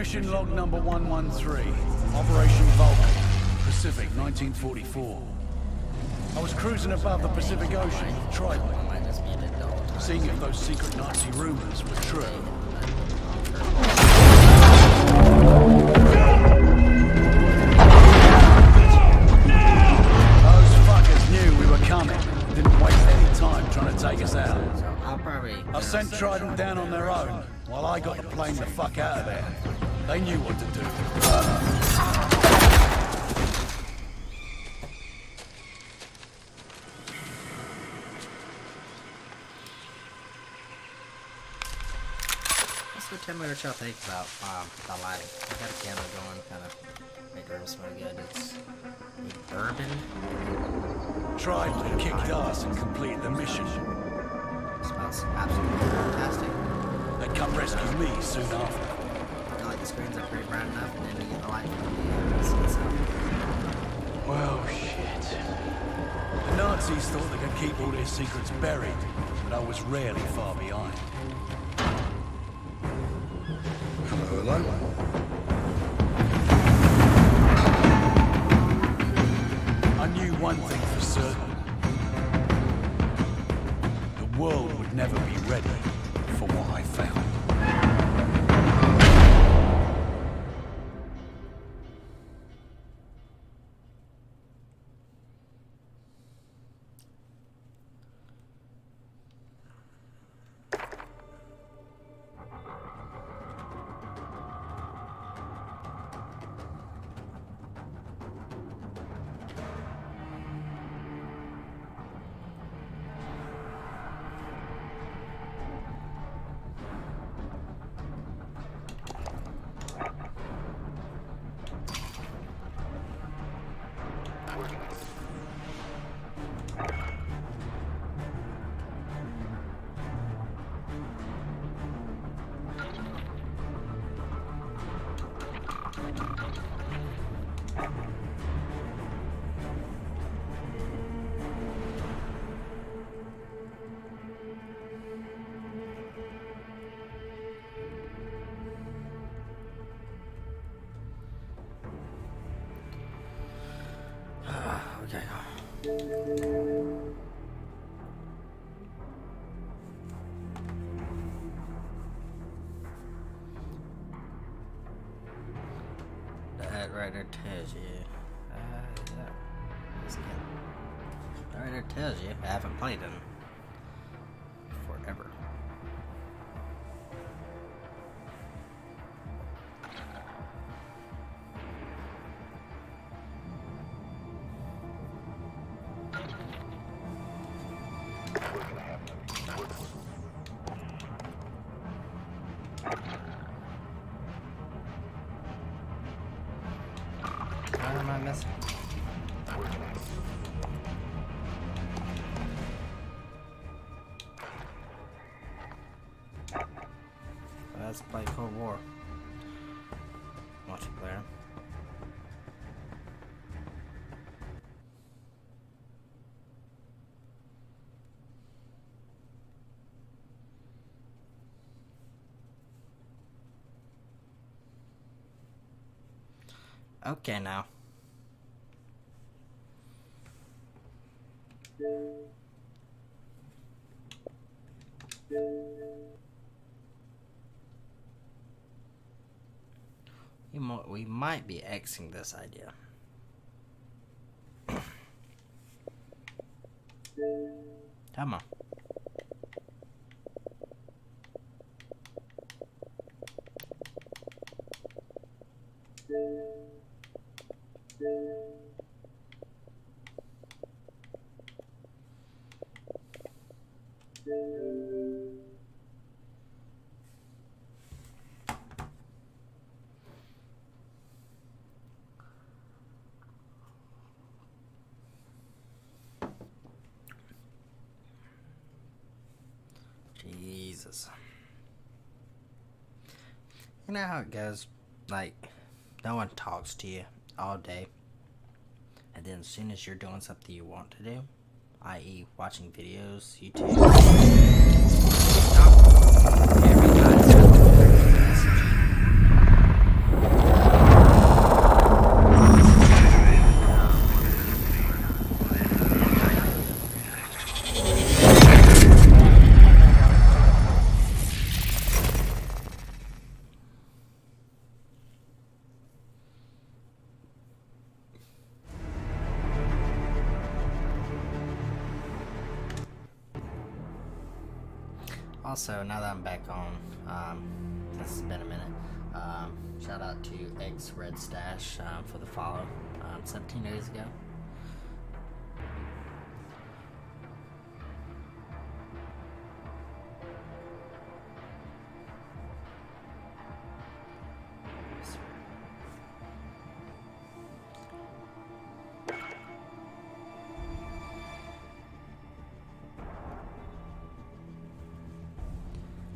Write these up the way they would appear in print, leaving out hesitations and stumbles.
Mission log number 113. Operation Vulcan. Pacific, 1944. I was cruising above the Pacific Ocean with Trident, seeing if those secret Nazi rumors were true. Those fuckers knew we were coming. Didn't waste any time trying to take us out. I sent Trident down on their own, while I got the plane the fuck out of there. They knew what to do. What time what y'all think about the lighting? I got a candle going, kind of make the room smell good. It's a bourbon. Trident kicked ass and completed the mission. It smells absolutely fantastic. They come rescue me soon after. I feel like the screens are pretty bright enough, and then we get the light from the sun. Well, shit. The Nazis thought they could keep all their secrets buried, but I was rarely far behind. Hello? I knew one thing for certain. The world would never be ready for what I found. Okay. That right there tells you. That right there tells you I haven't played them forever. What am I missing? Let's play Cold War. Multiplayer. Okay, now. We might be Xing this idea. Come on. Jesus. You know how it goes? Like, no one talks to you all day, and then as soon as you're doing something you want to do, i.e. watching videos, YouTube, every time it's got the message. Also, now that I'm back on, this has been a minute. Shout out to Eggs Red Stash for the follow 17 days ago.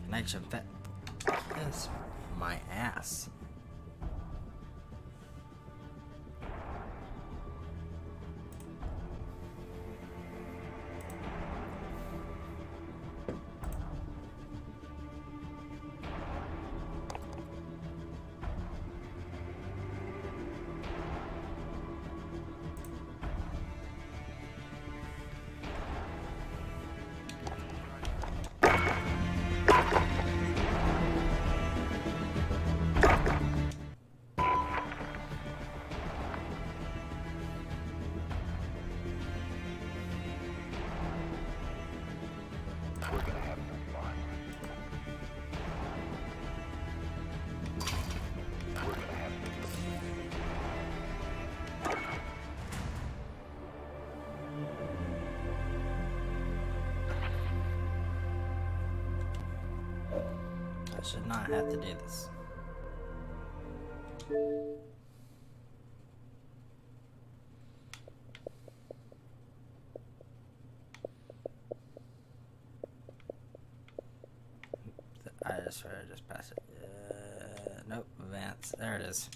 Connection fit. Is my ass. I should not have to do this. I swear I just passed it. Nope, advance. There it is.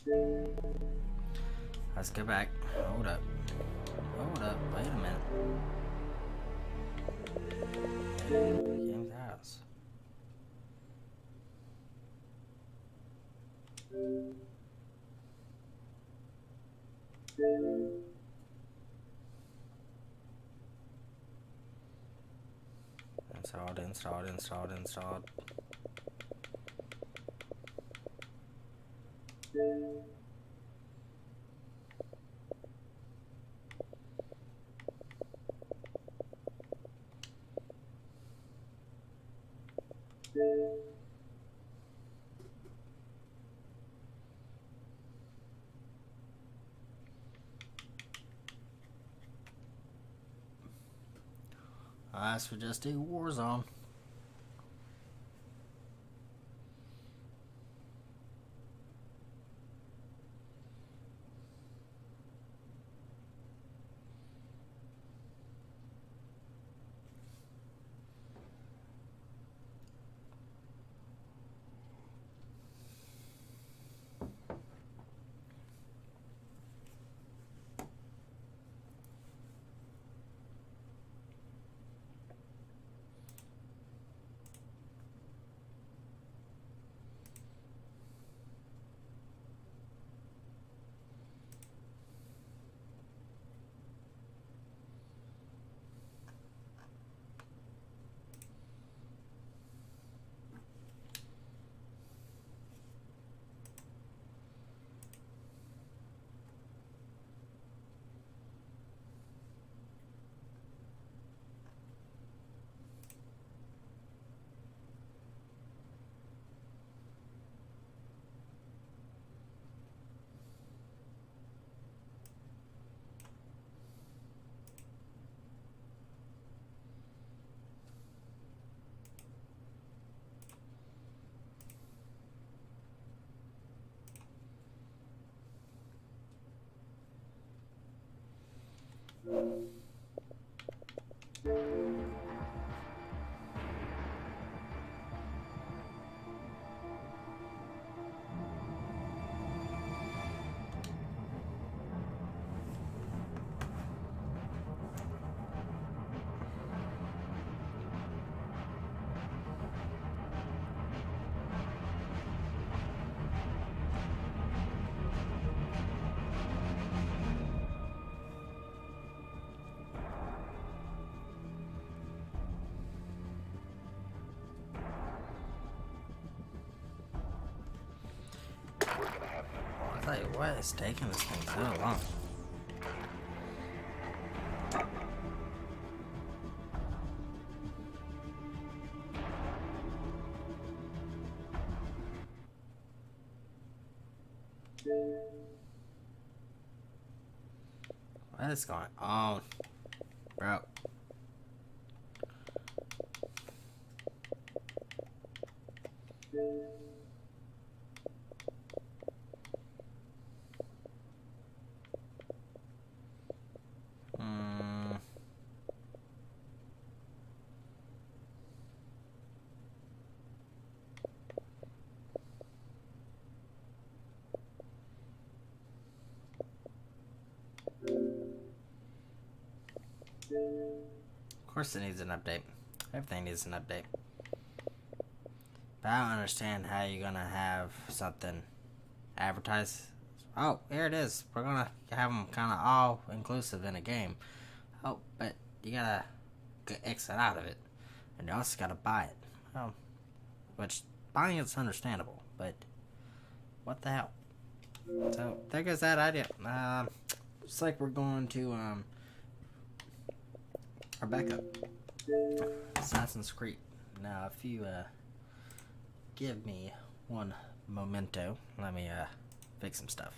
Let's go back. Hold up. Hold up. Wait a minute. Game's house. Installed. So just do Warzone. Like, what is taking this thing so long? What is going on, bro? Of course it needs an update. Everything needs an update. But I don't understand how you're gonna have something advertised. Oh, here it is. We're gonna have them kind of all inclusive in a game. Oh, but you gotta exit out of it, and you also gotta buy it. Oh, which buying it's understandable, but what the hell? So there goes that idea. Looks like we're going to our backup. Assassin's Creed. Now, if you give me one momento, let me fix some stuff.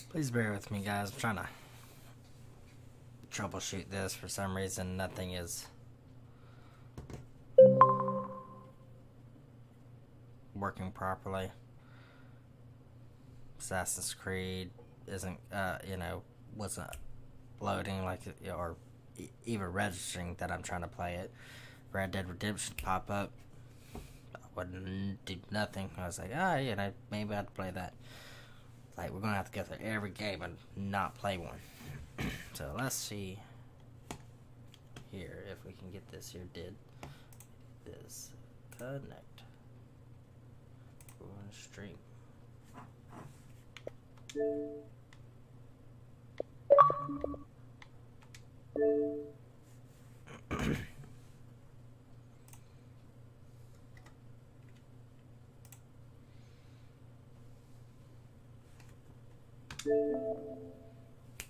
Please bear with me, guys. I'm trying to troubleshoot this. For some reason, nothing is working properly. Assassin's Creed isn't, wasn't loading like, or even registering that I'm trying to play it. Red Dead Redemption pop up. I wouldn't do nothing. I was like, maybe I'd play that. Like, we're gonna have to go through every game and not play one. So let's see here if we can get this here. Did this connect? We're gonna stream.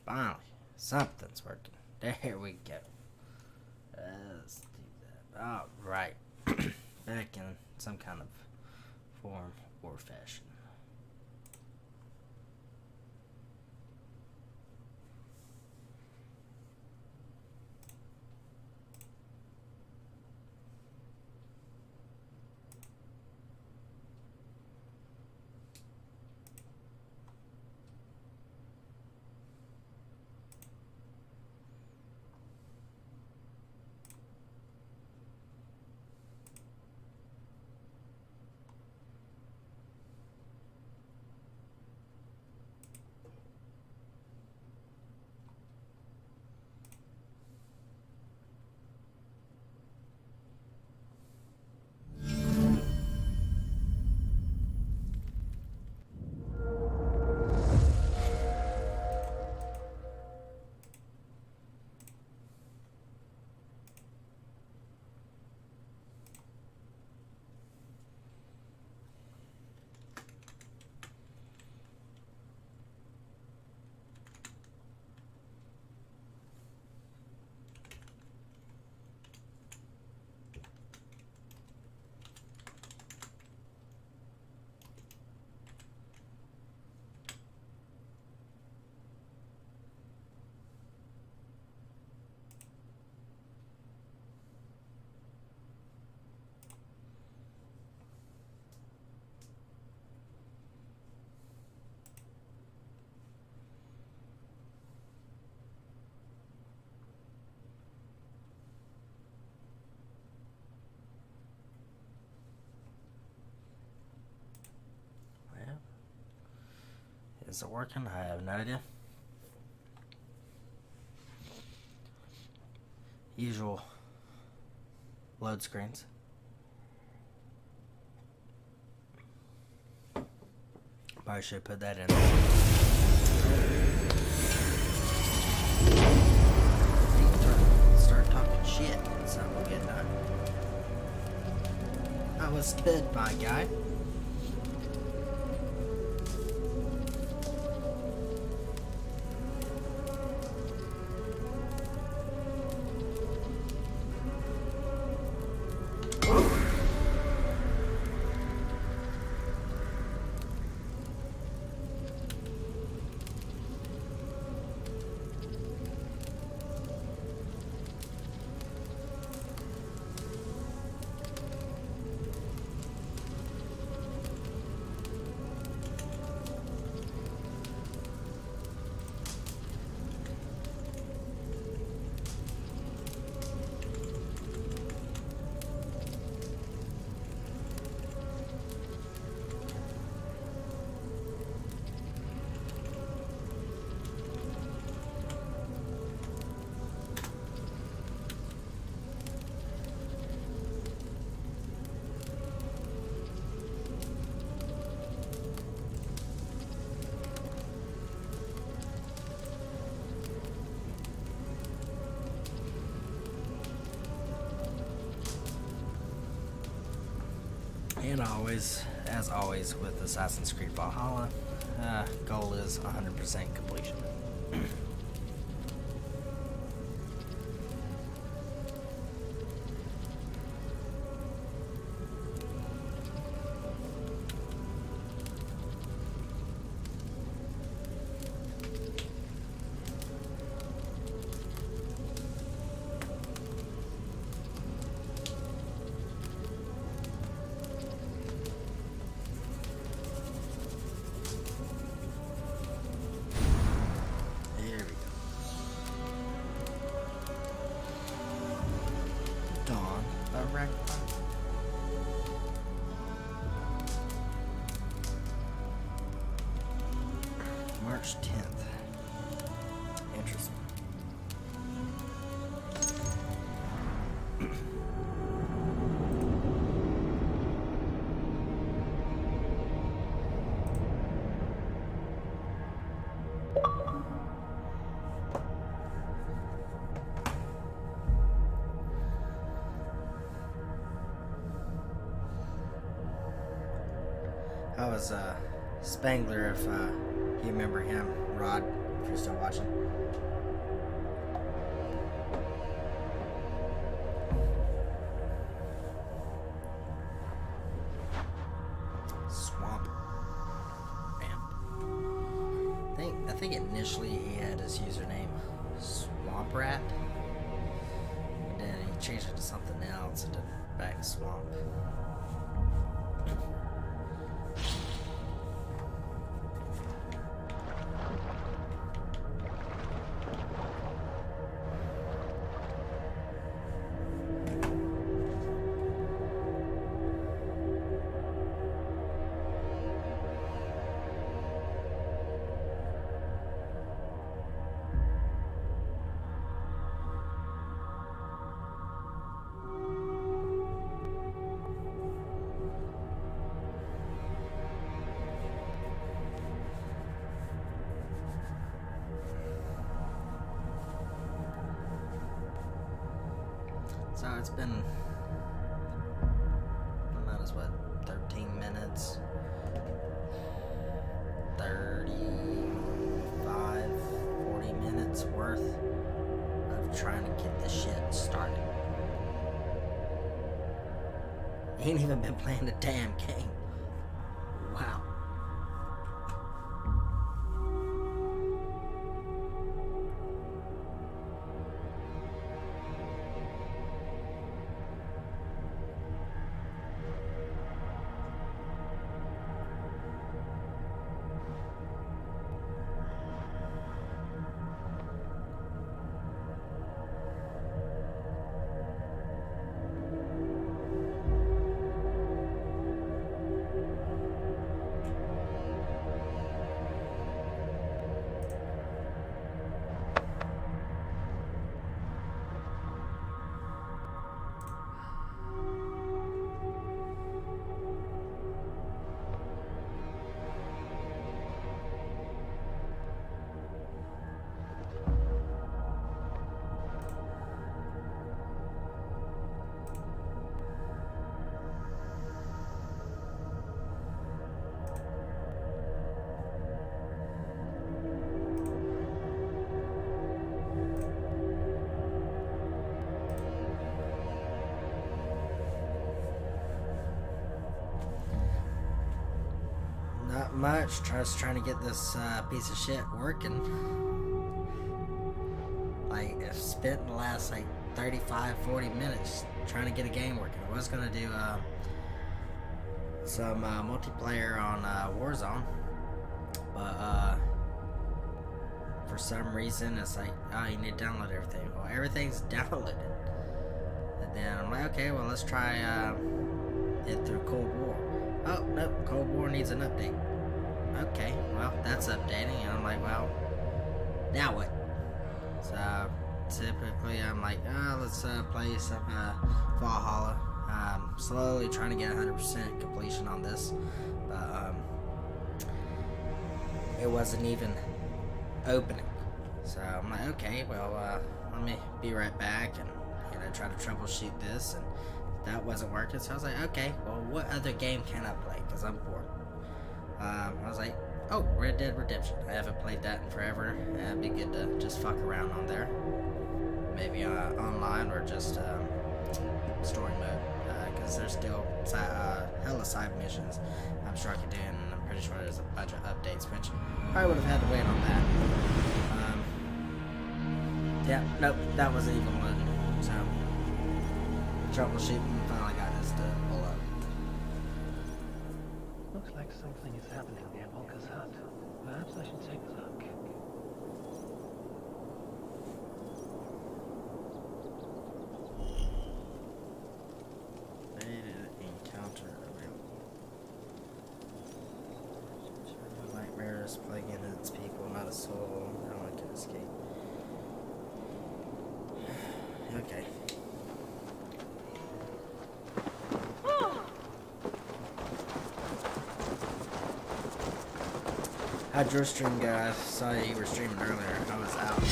Finally, something's working. There we go. Let's do that. All right. Back in some kind of form or fashion. Is it working? I have no idea. Usual load screens. Probably should put that in. Start talking shit. Something will get done. That was good, my guy. And as always with Assassin's Creed Valhalla, goal is 100% completion. March 10th. Interesting. How was Spangler, if you remember him, Rod, if you're still watching? Swamp Ramp. I think initially he had his username Swamp Rat, and then he changed it to something else and then back to Swamp. So it's been about as what, 13 minutes, 35, 40 minutes worth of trying to get this shit started. Ain't even been playing the damn game. Wow. Not much. Just trying to get this piece of shit working. Like, I've spent the last 35, 40 minutes trying to get a game working. I was gonna do some multiplayer on Warzone, but for some reason it's like, oh, you need to download everything. Well, everything's downloaded, and then I'm like, okay, well, let's try it through Cold War. Oh, nope, Cold War needs an update. Okay, well, that's updating, and I'm like, well, now what? So, typically, I'm like, oh, let's play some Valhalla. Slowly trying to get 100% completion on this, but it wasn't even opening. So, I'm like, okay, well, let me be right back and, try to troubleshoot this, and that wasn't working. So I was like, okay, well, what other game can I play? Because I'm bored. I was like, oh, Red Dead Redemption. I haven't played that in forever. It'd be good to just fuck around on there. Maybe online or just story mode. Because there's still hella side missions I'm sure I could do, and I'm pretty sure there's a bunch of updates, which I would have had to wait on that. Yeah, nope, that wasn't even loaded. So, troubleshooting finally got us to pull up. Looks like something is happening near Volker's hut. Perhaps I should take a look. Fated encounter available. Nightmare virus plaguing its people, not a soul. No one can escape. Okay. How'd your stream go? I saw you were streaming earlier. I was out.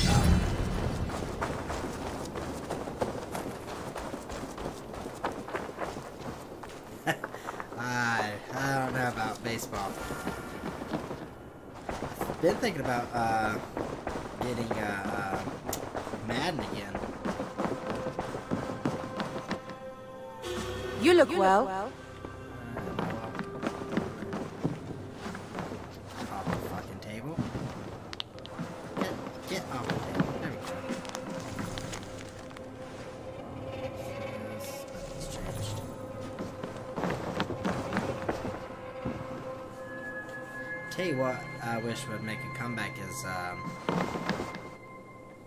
I don't know about baseball. Been thinking about getting Madden again. You look well. Off the fucking table. Get off the table. There we go. Let's change. Tell you what, I wish would make a comeback is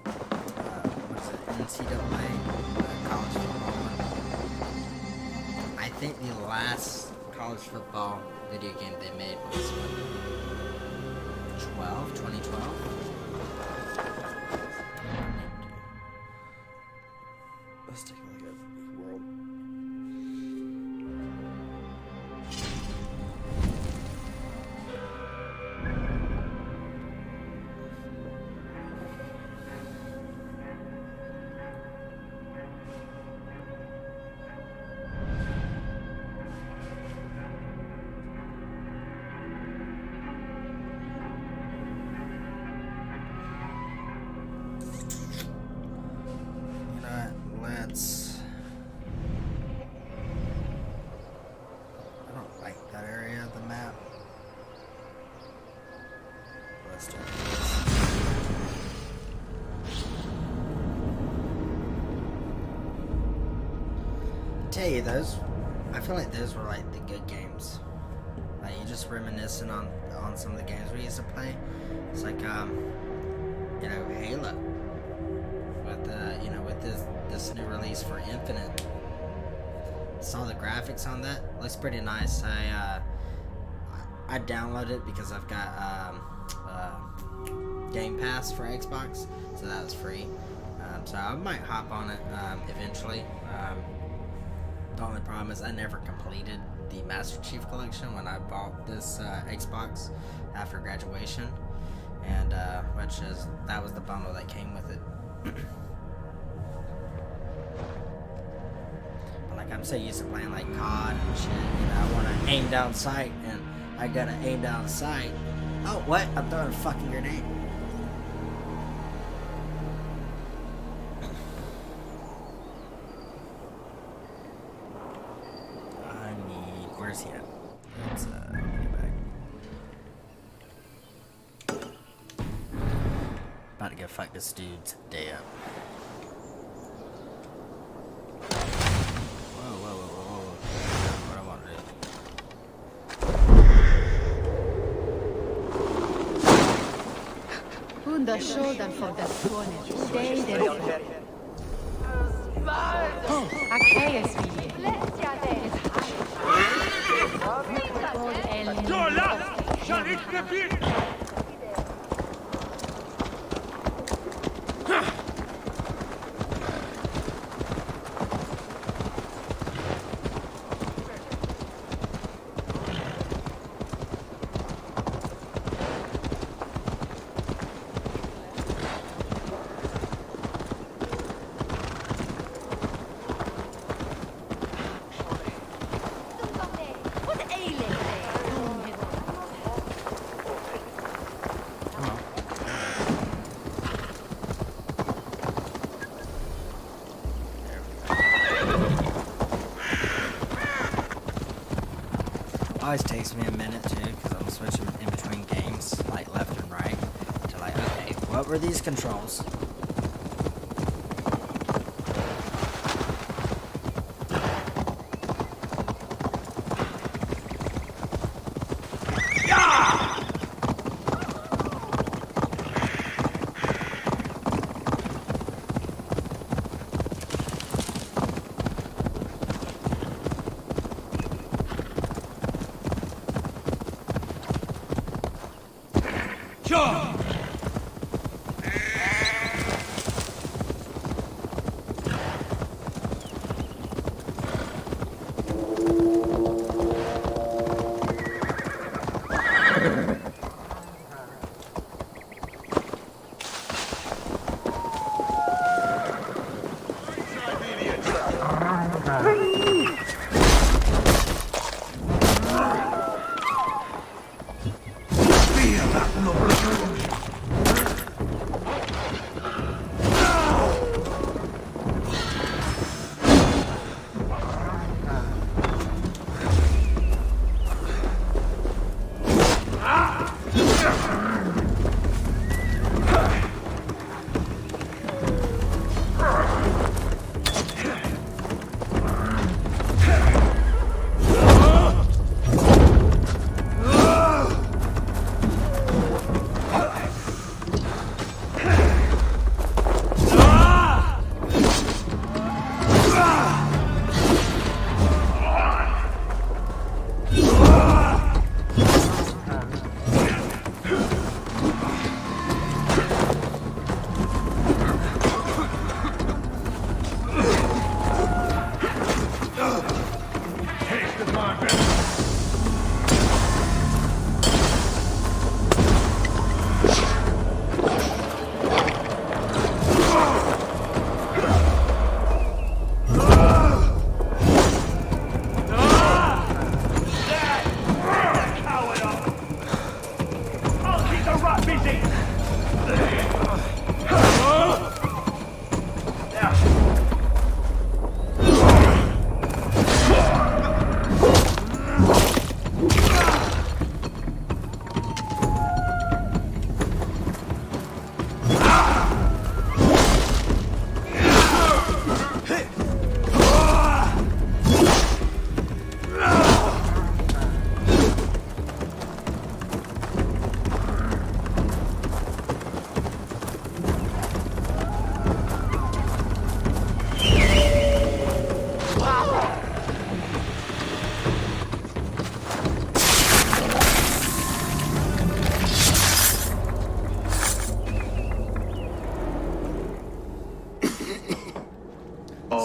what is it? NCAA college football one. I think the last college football video game they made was 2012. Let's take a look at World. Let's. I don't like that area of the map. Let's do this. Tell you those. I feel like those were like the good games. Like you just reminiscing on some of the games we used to play. It's like you know, Halo. With you know, with this new release for Infinite, saw the graphics on that. Looks pretty nice. I downloaded it because I've got Game Pass for Xbox, so that was free. So I might hop on it eventually. The only problem is I never completed the Master Chief Collection when I bought this Xbox after graduation, and that was the bundle that came with it. Like I'm so used to playing like COD and shit, you know, I want to aim down sight, and I gotta aim down sight. Oh, what? I'm throwing a fucking grenade. Where's he at? Let's get back. About to go fuck this dude's day up. What I want to do. Under shoulder for the corner. Stay there. Archaeus J'arrive très vite. Always takes me a minute too, because I'm switching in between games, like left and right, to like, okay, what were these controls?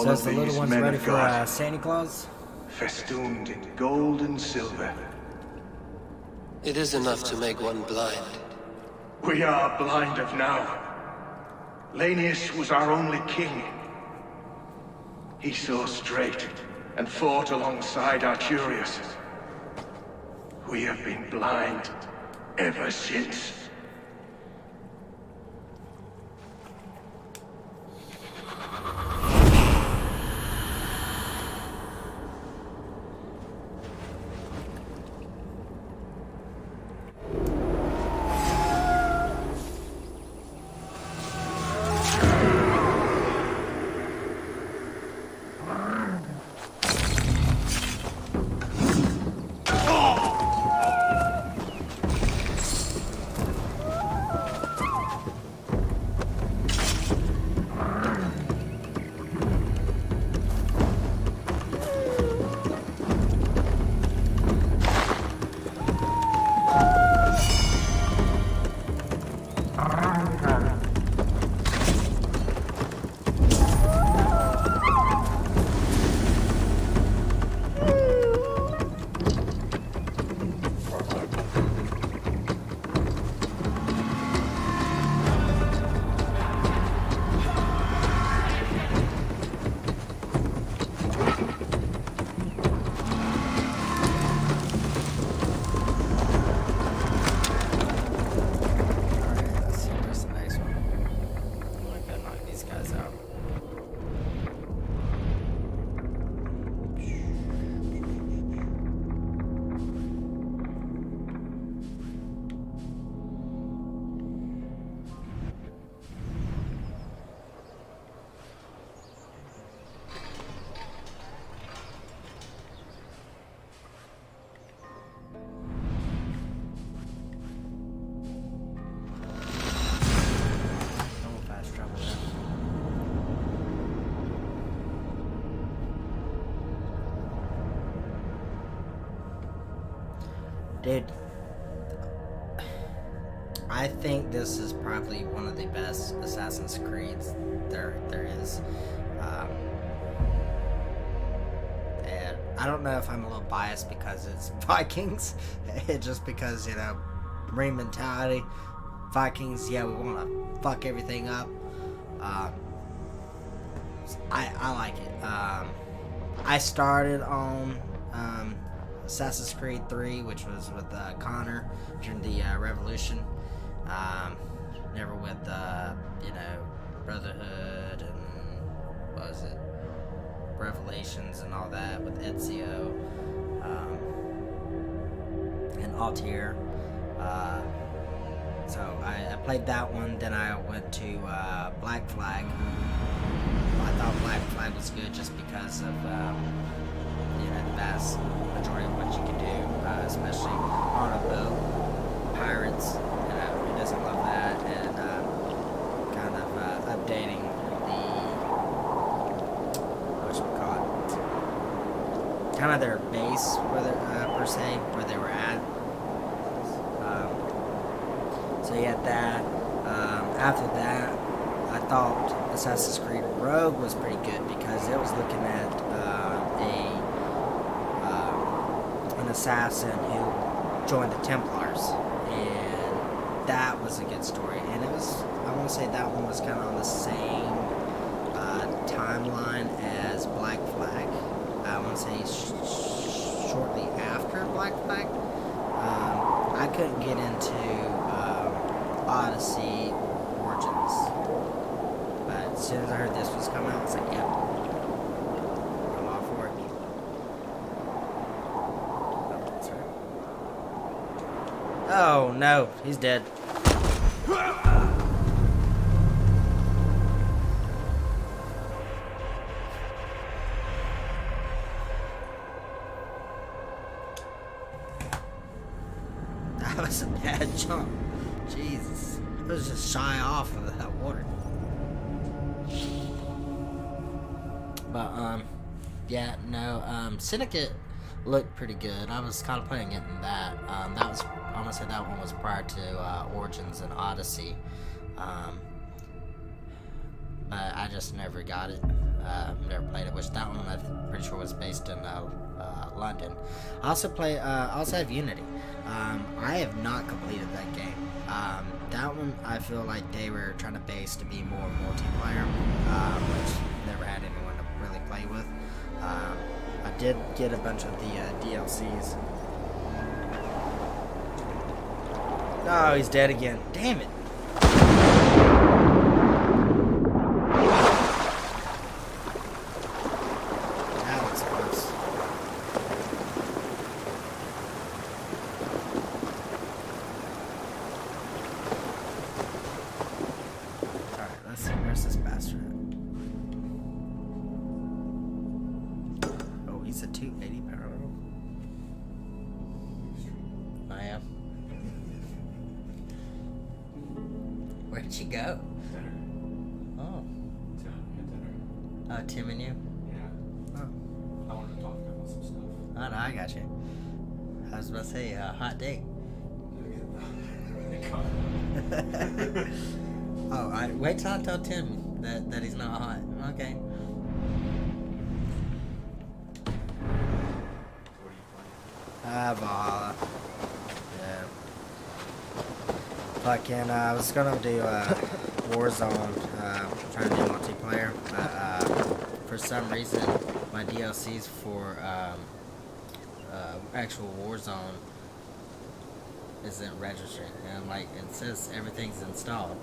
So is the little one's ready for Santa Claus? Festooned in gold and silver. It is enough to make one blind. We are blind of now. Lanius was our only king. He saw straight and fought alongside Arturius. We have been blind ever since. Dude, I think this is probably one of the best Assassin's Creeds there is. And I don't know if I'm a little biased because it's Vikings, just because, you know, Marine mentality. Vikings, yeah, we want to fuck everything up. I like it. I started on Assassin's Creed 3, which was with Connor during the Revolution. Never with, you know, Brotherhood and, what was it, Revelations and all that with Ezio, and Altair. So I played that one, then I went to Black Flag. I thought Black Flag was good just because of, you know, the vast majority of what you can do, especially on a boat, pirates, you know, who doesn't love that, and kind of updating the, kind of their base, per se, where they were at. So you had that. After that, I thought Assassin's Creed Rogue was pretty good because it was looking at an assassin who joined the Templars, and that was a good story. And it was, I want to say that one was kind of on the same timeline as Black Flag. I want to say shortly after Black Flag. I couldn't get into Odyssey or Origins, but as soon as I heard this was coming out, I was like, yep, I'm all for it. Oh, that's right. Oh no, he's dead. That was a bad jump. Jesus. It was just shy off of that water. But, yeah, no, Syndicate looked pretty good. I was contemplating getting that. That was, I want to say that one was prior to Origins and Odyssey. But I just never got it. Never played it, which that one I'm pretty sure was based in London. I also have Unity. I have not completed that game. That one I feel like they were trying to base to be more multiplayer, which never had anyone to really play with. I did get a bunch of the DLCs. Oh, he's dead again. Damn it. Where'd you go? Dinner. Oh. Dinner. Tim and you? Yeah. Oh. I wanted to talk about some stuff. Oh, no, I got you. I was about to say, hot date. Oh, wait till I tell Tim that he's not hot. Okay. What are you playing? Valhalla. Yeah. Fucking, I was gonna do, Warzone, trying to do multiplayer, but, for some reason, my DLCs for, actual Warzone isn't registering, and, like, it says everything's installed.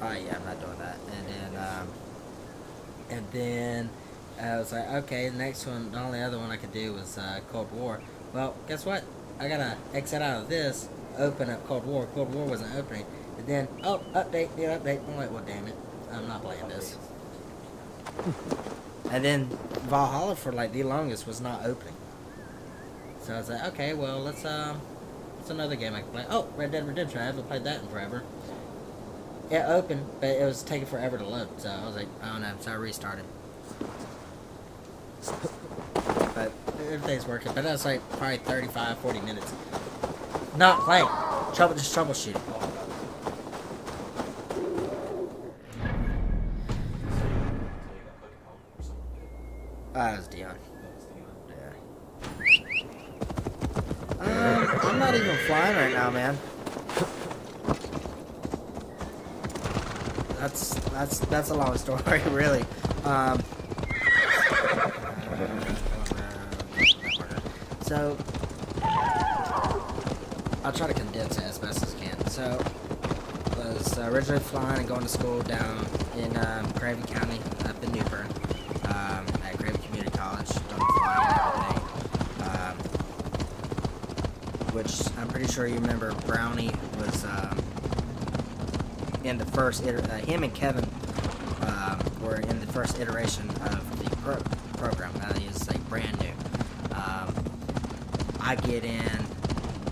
Oh, yeah, I'm not doing that. And then, I was like, okay, the next one, the only other one I could do was, Cold War. Well, guess what? I gotta exit out of this, open up Cold War. Cold War wasn't opening. And then, oh, update. I'm like, well, damn it. I'm not playing this. And then Valhalla for like the longest was not opening. So I was like, okay, well, let's another game I can play. Oh, Red Dead Redemption. I haven't played that in forever. It opened, but it was taking forever to load. So I was like, I don't know. So I restarted. But everything's working. But that's like probably 35, 40 minutes. Not playing. Just troubleshooting. That was Dion. Yeah. I'm not even flying right now, man. That's a long story, really. So I'll try to condense it as best as I can. So I was originally flying and going to school down in Craven County, up in New Bern, at Craven Community College, done flying and everything. Which I'm pretty sure you remember. Brownie was in the first him and Kevin were in the first iteration of the program. That is like brand new. I get in.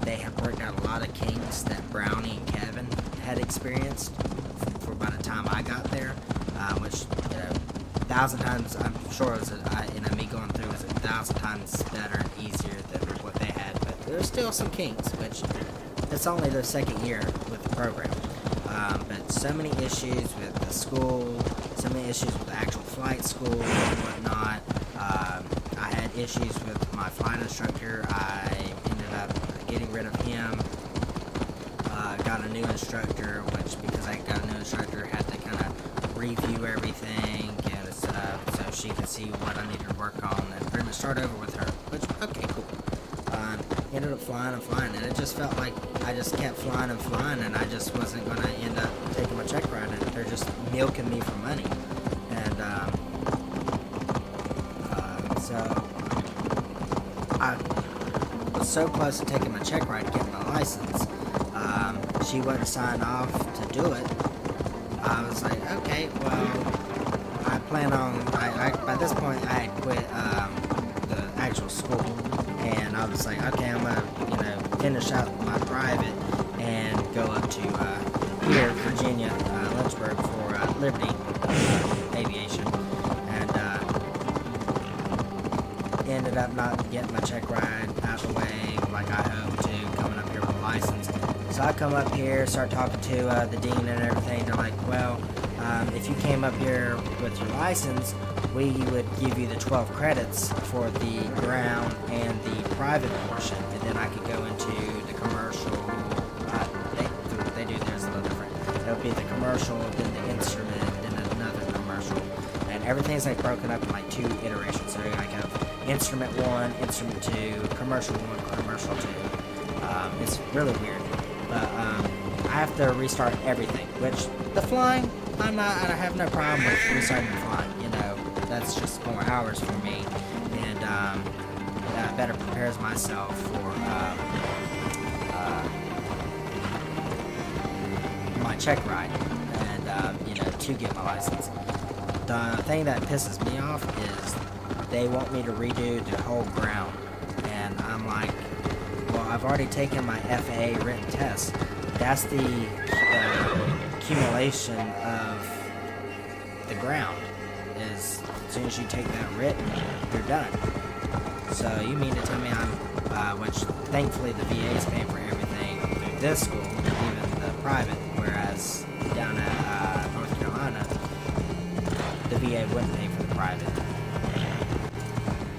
They have worked out a lot of kinks that Brownie and Kevin had experienced for by the time I got there, which 1,000 times, I'm sure it was me going through was 1,000 times better and easier than what they had. But there's still some kinks, which it's only their second year with the program. But so many issues with the school, so many issues with the actual flight school and whatnot. I had issues with my flight instructor. I ended up getting rid of him. Got a new instructor, which because I got a new instructor, had to kind of review everything, get it set up so she could see what I needed to work on, and pretty much start over with her. Which, okay, cool. Ended up flying and flying, and it just felt like I just kept flying and flying, and I just wasn't going to end up taking my check ride, and they're just milking me for money. And so I was so close to taking my check ride to get my license. She wouldn't sign off to do it. I was like, okay, well, I plan on, by this point, I had quit the actual school, and I was like, okay, I'm gonna, finish out my private and go up to here, Virginia, Lynchburg for Liberty Aviation, and ended up not getting my check ride out the way like I hoped to, coming up here with a license. So I come up here, start talking to the dean and everything. They're like, well, if you came up here with your license, we would give you the 12 credits for the ground and the private portion, and then I could go into the commercial. They do theirs a little different. It'll be the commercial, then the instrument, then another commercial, and everything's like broken up in like 2 iterations. So you like have instrument 1, instrument 2, commercial 1, commercial 2. It's really weird. But I have to restart everything, which the flying, I have no problem with restarting the flying. That's just more hours for me, and that better prepares myself for my check ride, and to get my license. The thing that pisses me off is they want me to redo the whole ground, and I'm like, well, I've already taken my FAA written test. That's the accumulation of the ground. As soon as you take that written, you're done. So you mean to tell me which thankfully the VA's paying for everything through this school, even the private, whereas down at North Carolina, the VA wouldn't pay for the private.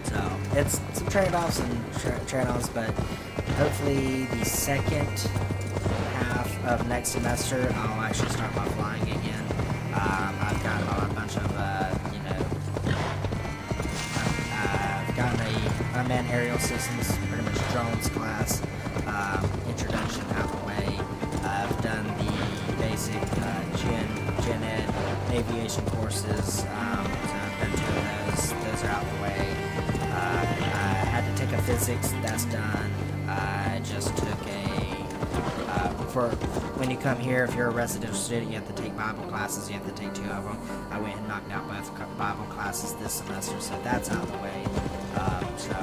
So it's some trade-offs and trade-offs, but hopefully the second half of next semester, I'll actually start my flying again. I've got a bunch of, I've gotten a unmanned aerial systems, pretty much drones class, introduction out the way. I've done the basic gen ed aviation courses, so I've been through those. Those are out the way. I had to take a physics, that's done. I just took for when you come here, if you're a residential student, you have to take Bible classes. You have to take 2 of them. I went and knocked out both Bible classes this semester, so that's out of the way. So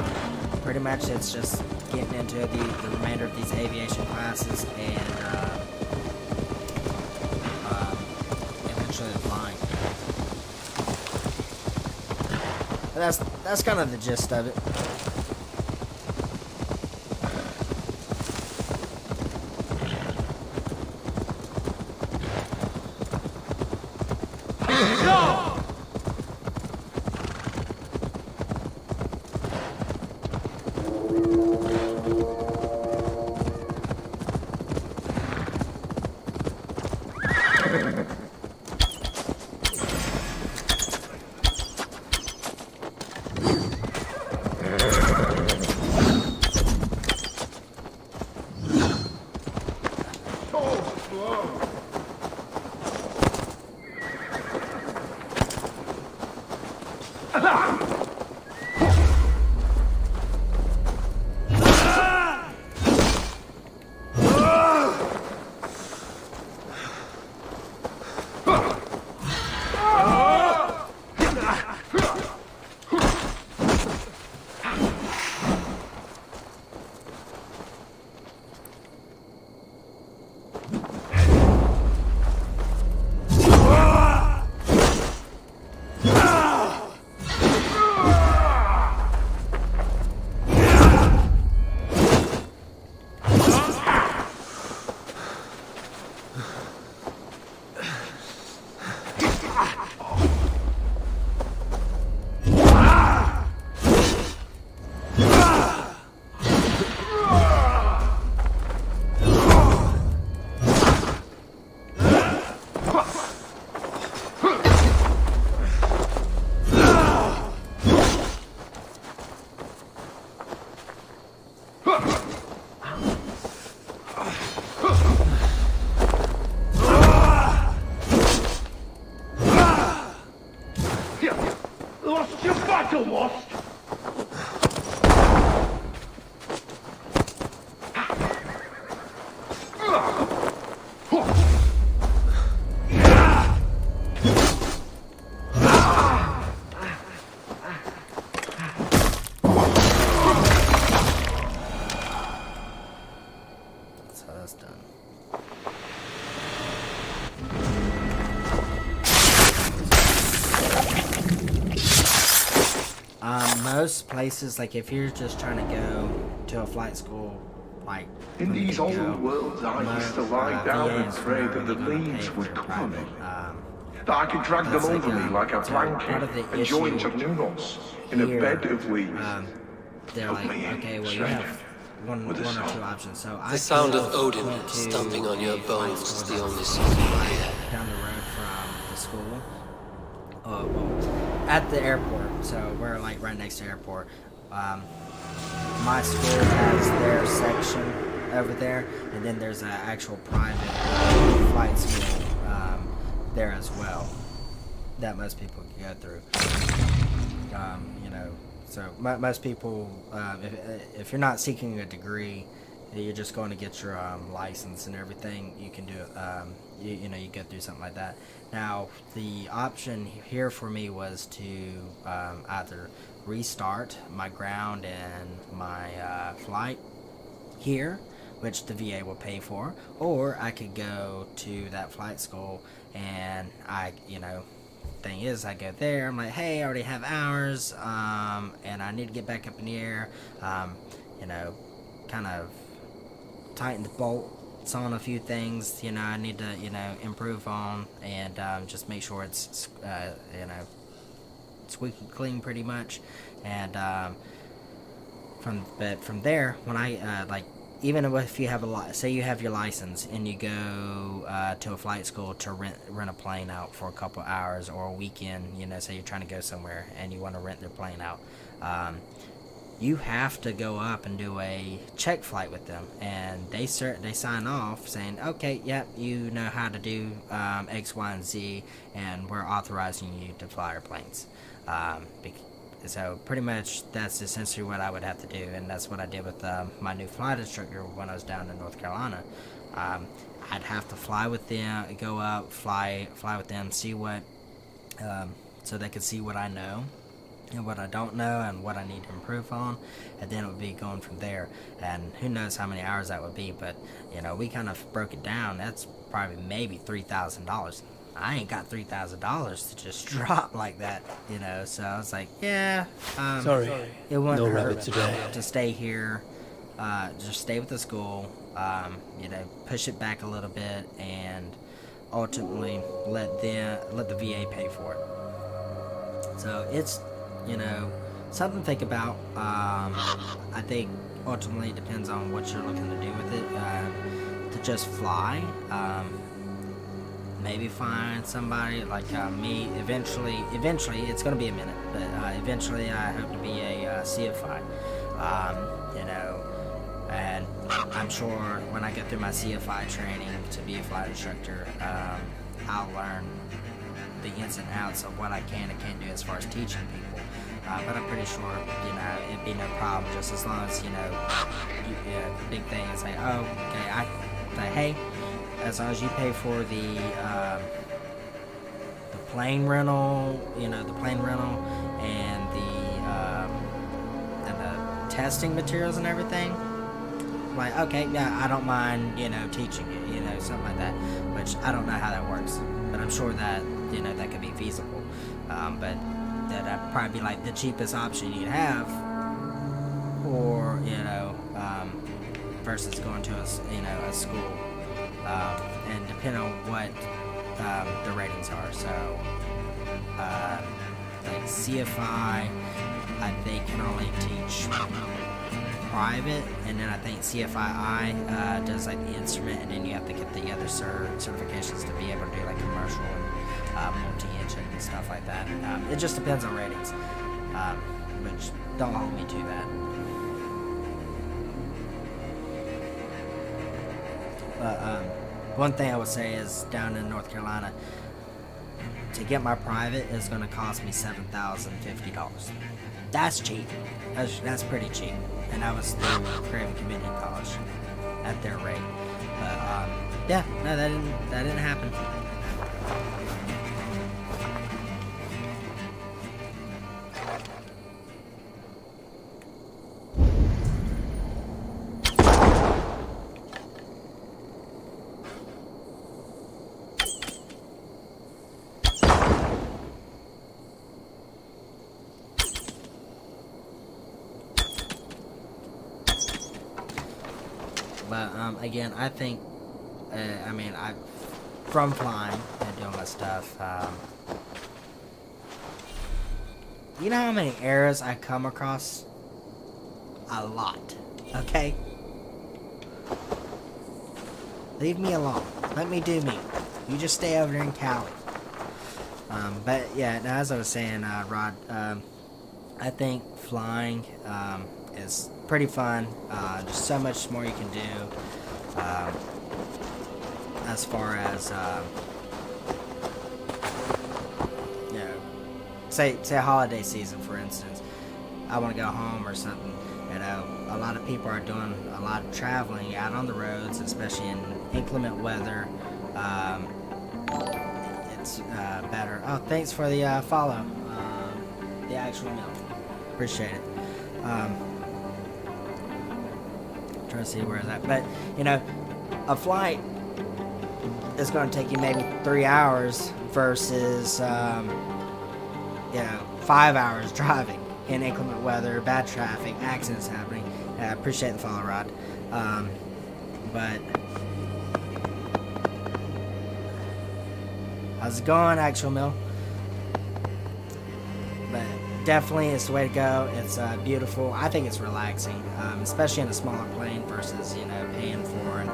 pretty much it's just getting into the remainder of these aviation classes and eventually flying. That's kind of the gist of it. Lost your battle, Wasp! That's how that's done. Most places, like if you're just trying to go to a flight school, like In these old worlds, I used to lie down and pray that the leaves would cover me. That I could drag them over me like a blanket and join to Nunos in a bed of leaves. They're like, okay, well you have one or two options. So I The sound of went Odin to stomping on your a flight bones is school the only that's sound I hear. down the road from the school. At the airport, so we're like right next to the airport. My school has their section over there, and then there's an actual private flight school there as well that most people can go through. You know, so most people, if you're not seeking a degree, you're just going to get your license and everything, you can do it. You know, you go through something like that. Now, the option here for me was to either restart my ground and my flight here, which the VA will pay for, or I could go to that flight school and thing is, I go there, I'm like, hey, I already have hours, and I need to get back up in the air, kind of tighten the bolts on a few things, I need to, improve on, and just make sure it's, squeaky clean pretty much, and from there, when I, even if you have say you have your license and you go to a flight school to rent a plane out for a couple hours or a weekend, say you're trying to go somewhere and you want to rent their plane out, you have to go up and do a check flight with them, and they sign off saying, okay, yep, you know how to do X, Y, and Z, and we're authorizing you to fly our planes. So pretty much that's essentially what I would have to do, and that's what I did with my new flight instructor when I was down in North Carolina. I'd have to fly with them, go up, fly with them, see what, so they could see what I know and what I don't know and what I need to improve on, and then it would be going from there. And who knows how many hours that would be, but we kind of broke it down. That's probably maybe $3,000. I ain't got $3,000 to just drop like that, so I was like, yeah, Sorry, it wouldn't no hurt rabbit today. to stay here, just stay with the school, push it back a little bit, and ultimately let the VA pay for it. So it's, something to think about. I think ultimately it depends on what you're looking to do with it. To just fly, maybe find somebody like me. Eventually it's going to be a minute, but eventually I hope to be a CFI, and I'm sure when I get through my CFI training to be a flight instructor, I'll learn the ins and outs of what I can and can't do as far as teaching people. But I'm pretty sure, it'd be no problem just as long as, the big thing is like, oh, okay, hey, as long as you pay for the plane rental, the plane rental and the testing materials and everything. Like, okay, yeah, I don't mind, teaching it, something like that. Which I don't know how that works, but I'm sure that, that could be feasible. But that'd probably be like the cheapest option you'd have, or versus going to a school, and depending on what the ratings are. So, like CFI, they can only teach private, and then I think CFII does like the instrument, and then you have to get the other certifications to be able to do like commercial and multi-engine and stuff like that. It just depends on ratings, which don't hold me to that. But one thing I would say is down in North Carolina, to get my private is going to cost me $7,050. That's cheap. That's pretty cheap. And I was through Craven Community College at their rate. But yeah, no, that didn't happen. But again, I think, from flying and doing my stuff, you know how many errors I come across? A lot. Okay? Leave me alone. Let me do me. You just stay over there in Cali. But yeah, now, as I was saying, Rod, I think flying is pretty fun. There's so much more you can do as far as say holiday season, for instance. I want to go home or something. A lot of people are doing a lot of traveling out on the roads, especially in inclement weather. It's better. Oh, thanks for the follow. The actual milk. Appreciate it. Trying to see where it's at. But, a flight is going to take you maybe 3 hours versus, 5 hours driving in inclement weather, bad traffic, accidents happening. I appreciate the follow, Rod. But how's it going, Actual Mill? But definitely it's the way to go. It's beautiful. I think it's relaxing, especially in a smaller plane versus paying for an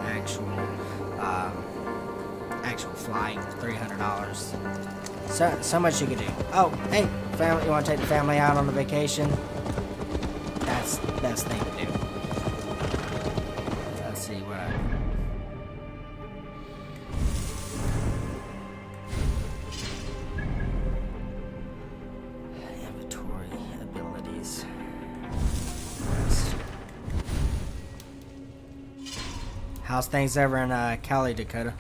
actual flight, $300. So much you can do. Oh, hey, family, you want to take the family out on a vacation? That's the best thing to do. Let's see what inventory abilities. Yes. How's things over in Cali, Dakota?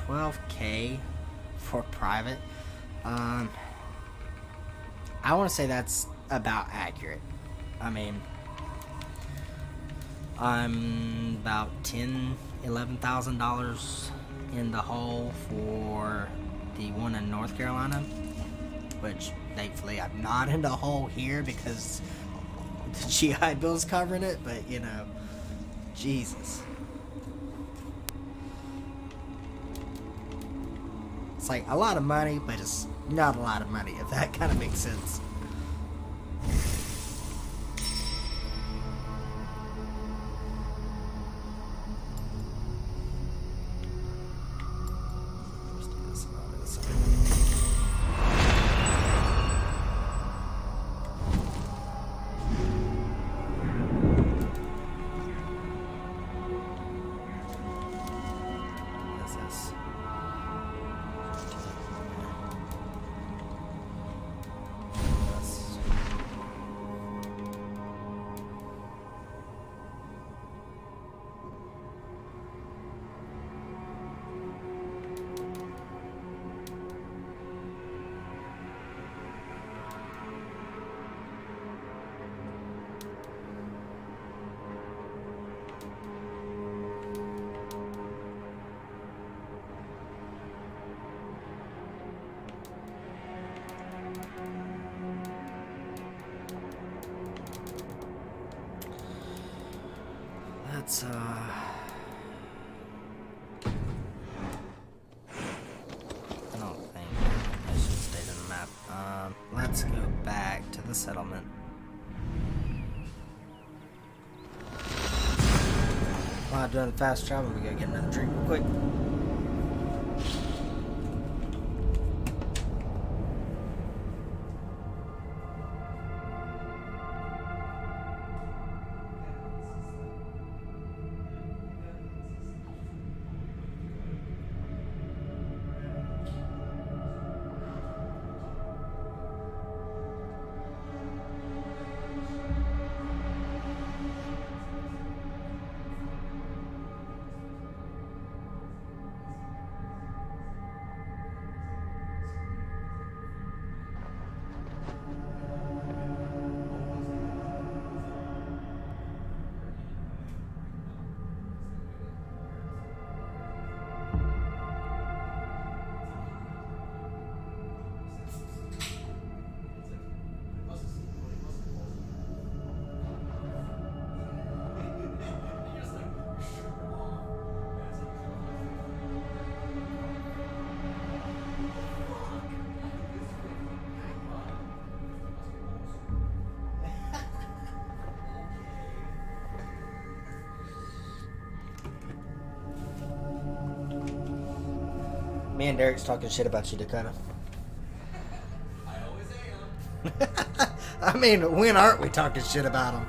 $12K for private. I want to say that's about accurate. I mean, I'm about $11,000 in the hole for the one in North Carolina, which thankfully I'm not in the hole here because the GI Bill's covering it. But Jesus. It's like a lot of money, but it's not a lot of money, if that kind of makes sense. Let's do this on the other side. What's this? Let's I don't think I should stay to the map. Let's go back to the settlement. While doing fast travel, we gotta get another drink real quick. Me and Derek's talking shit about you, Dakota. I always am. I mean, when aren't we talking shit about him?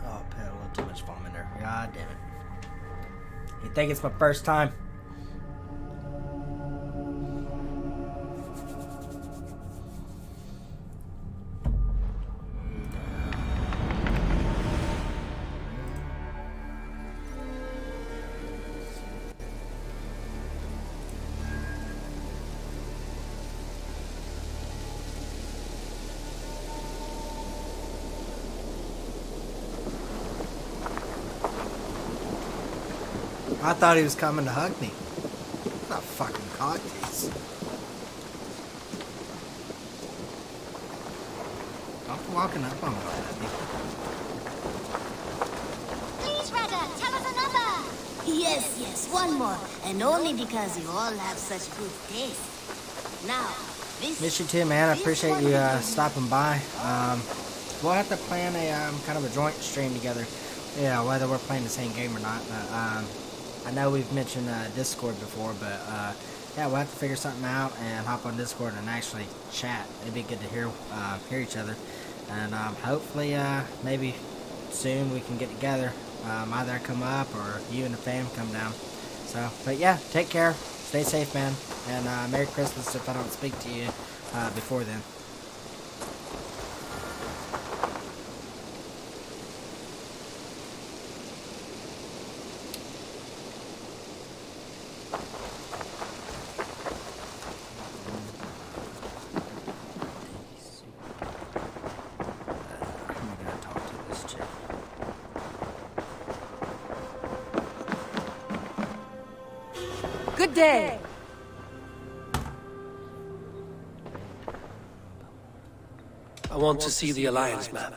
Oh, I put a little too much foam in there. God damn it. You think it's my first time? I thought he was coming to hug me. Not fucking cocktease. Stop walking up on me like that, people. Please, Rada, tell us another. Yes, one more. And only because you all have such good taste. Now, this... Miss you too, man. I appreciate you stopping by. We'll have to plan a kind of a joint stream together. Yeah, whether we're playing the same game or not. I know we've mentioned Discord before, but yeah, we'll have to figure something out and hop on Discord and actually chat. It'd be good to hear each other, and hopefully maybe soon we can get together. Either come up or you and the fam come down. So, but yeah, take care, stay safe, man, and Merry Christmas if I don't speak to you before then. Good day. I want to see the Alliance map.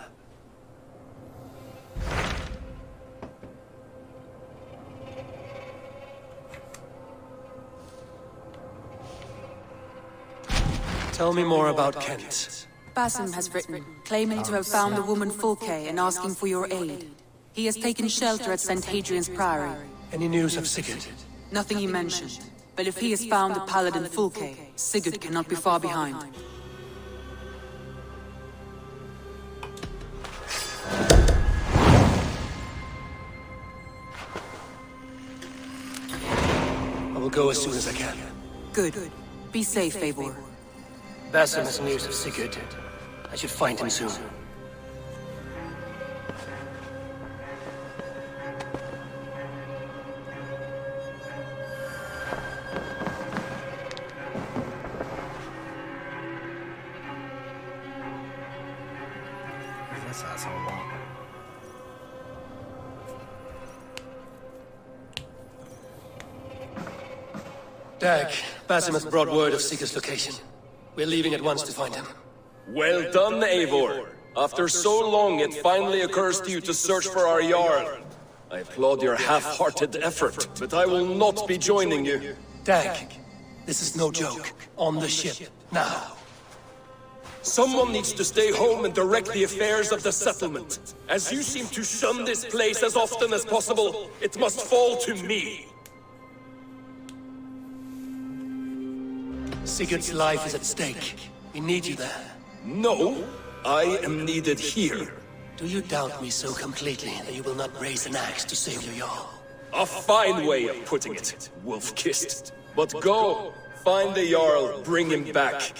Tell me more about Kent. Basim has written, claiming to have found the woman Fulke and asking for your aid. He has taken shelter at St. Hadrian's Priory. Any news of Sigurd? Nothing he mentioned. But if he has found the paladin Fulke, Sigurd cannot be far behind. I will go as soon as I can. Good. Be safe, Eivor. Basim has news of Sigurd. I should find him soon. This asshole won't. Dag, Basim has brought word of Sigurd's location. We're leaving at once to find him. Well done, Eivor. After so long, it finally occurs to you to search for our Jarl. I applaud your half-hearted effort, but I will not be joining you. Dag, this is no joke. On the ship, now. Someone needs to stay home and direct the affairs of the settlement. As you seem to shun this place as often as possible, it must fall to me. Sigurd's life is at stake. We need you there. No, I am needed here. Do you doubt me so completely that you will not raise an axe to save your Jarl? A fine way of putting it, wolf-kissed. But go, find the Jarl, bring him back.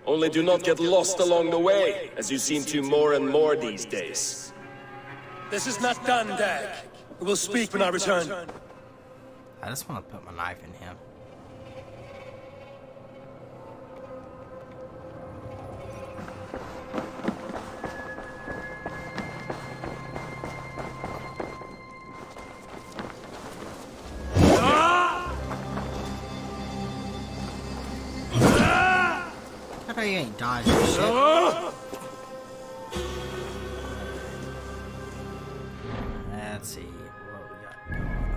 Only do not get lost along the way, as you seem to more and more these days. This is not done, Dag. We will speak when I return. I just want to put my knife in him. I know you ain't dodging shit. Let's see what we got going on.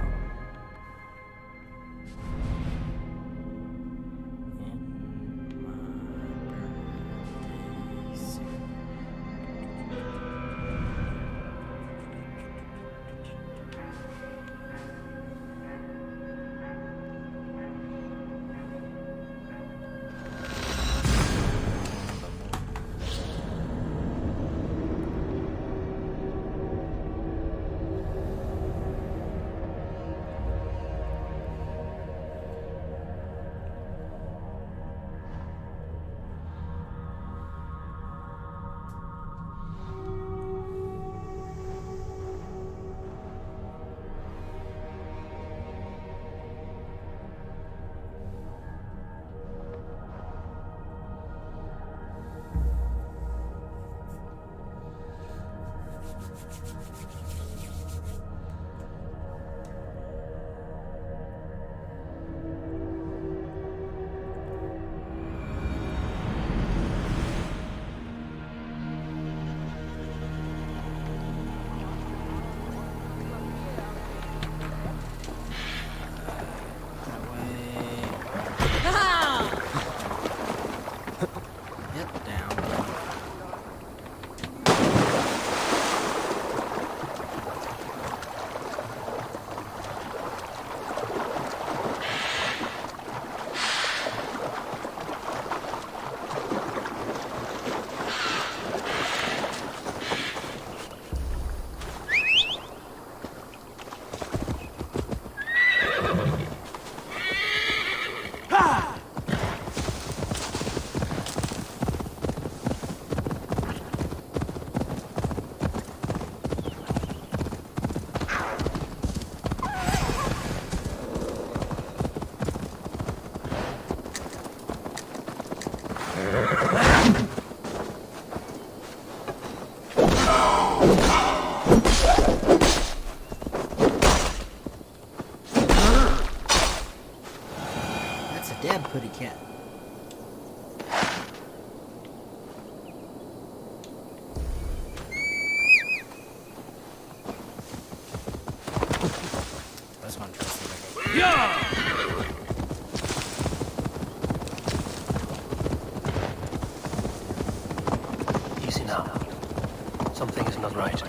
Something is not right.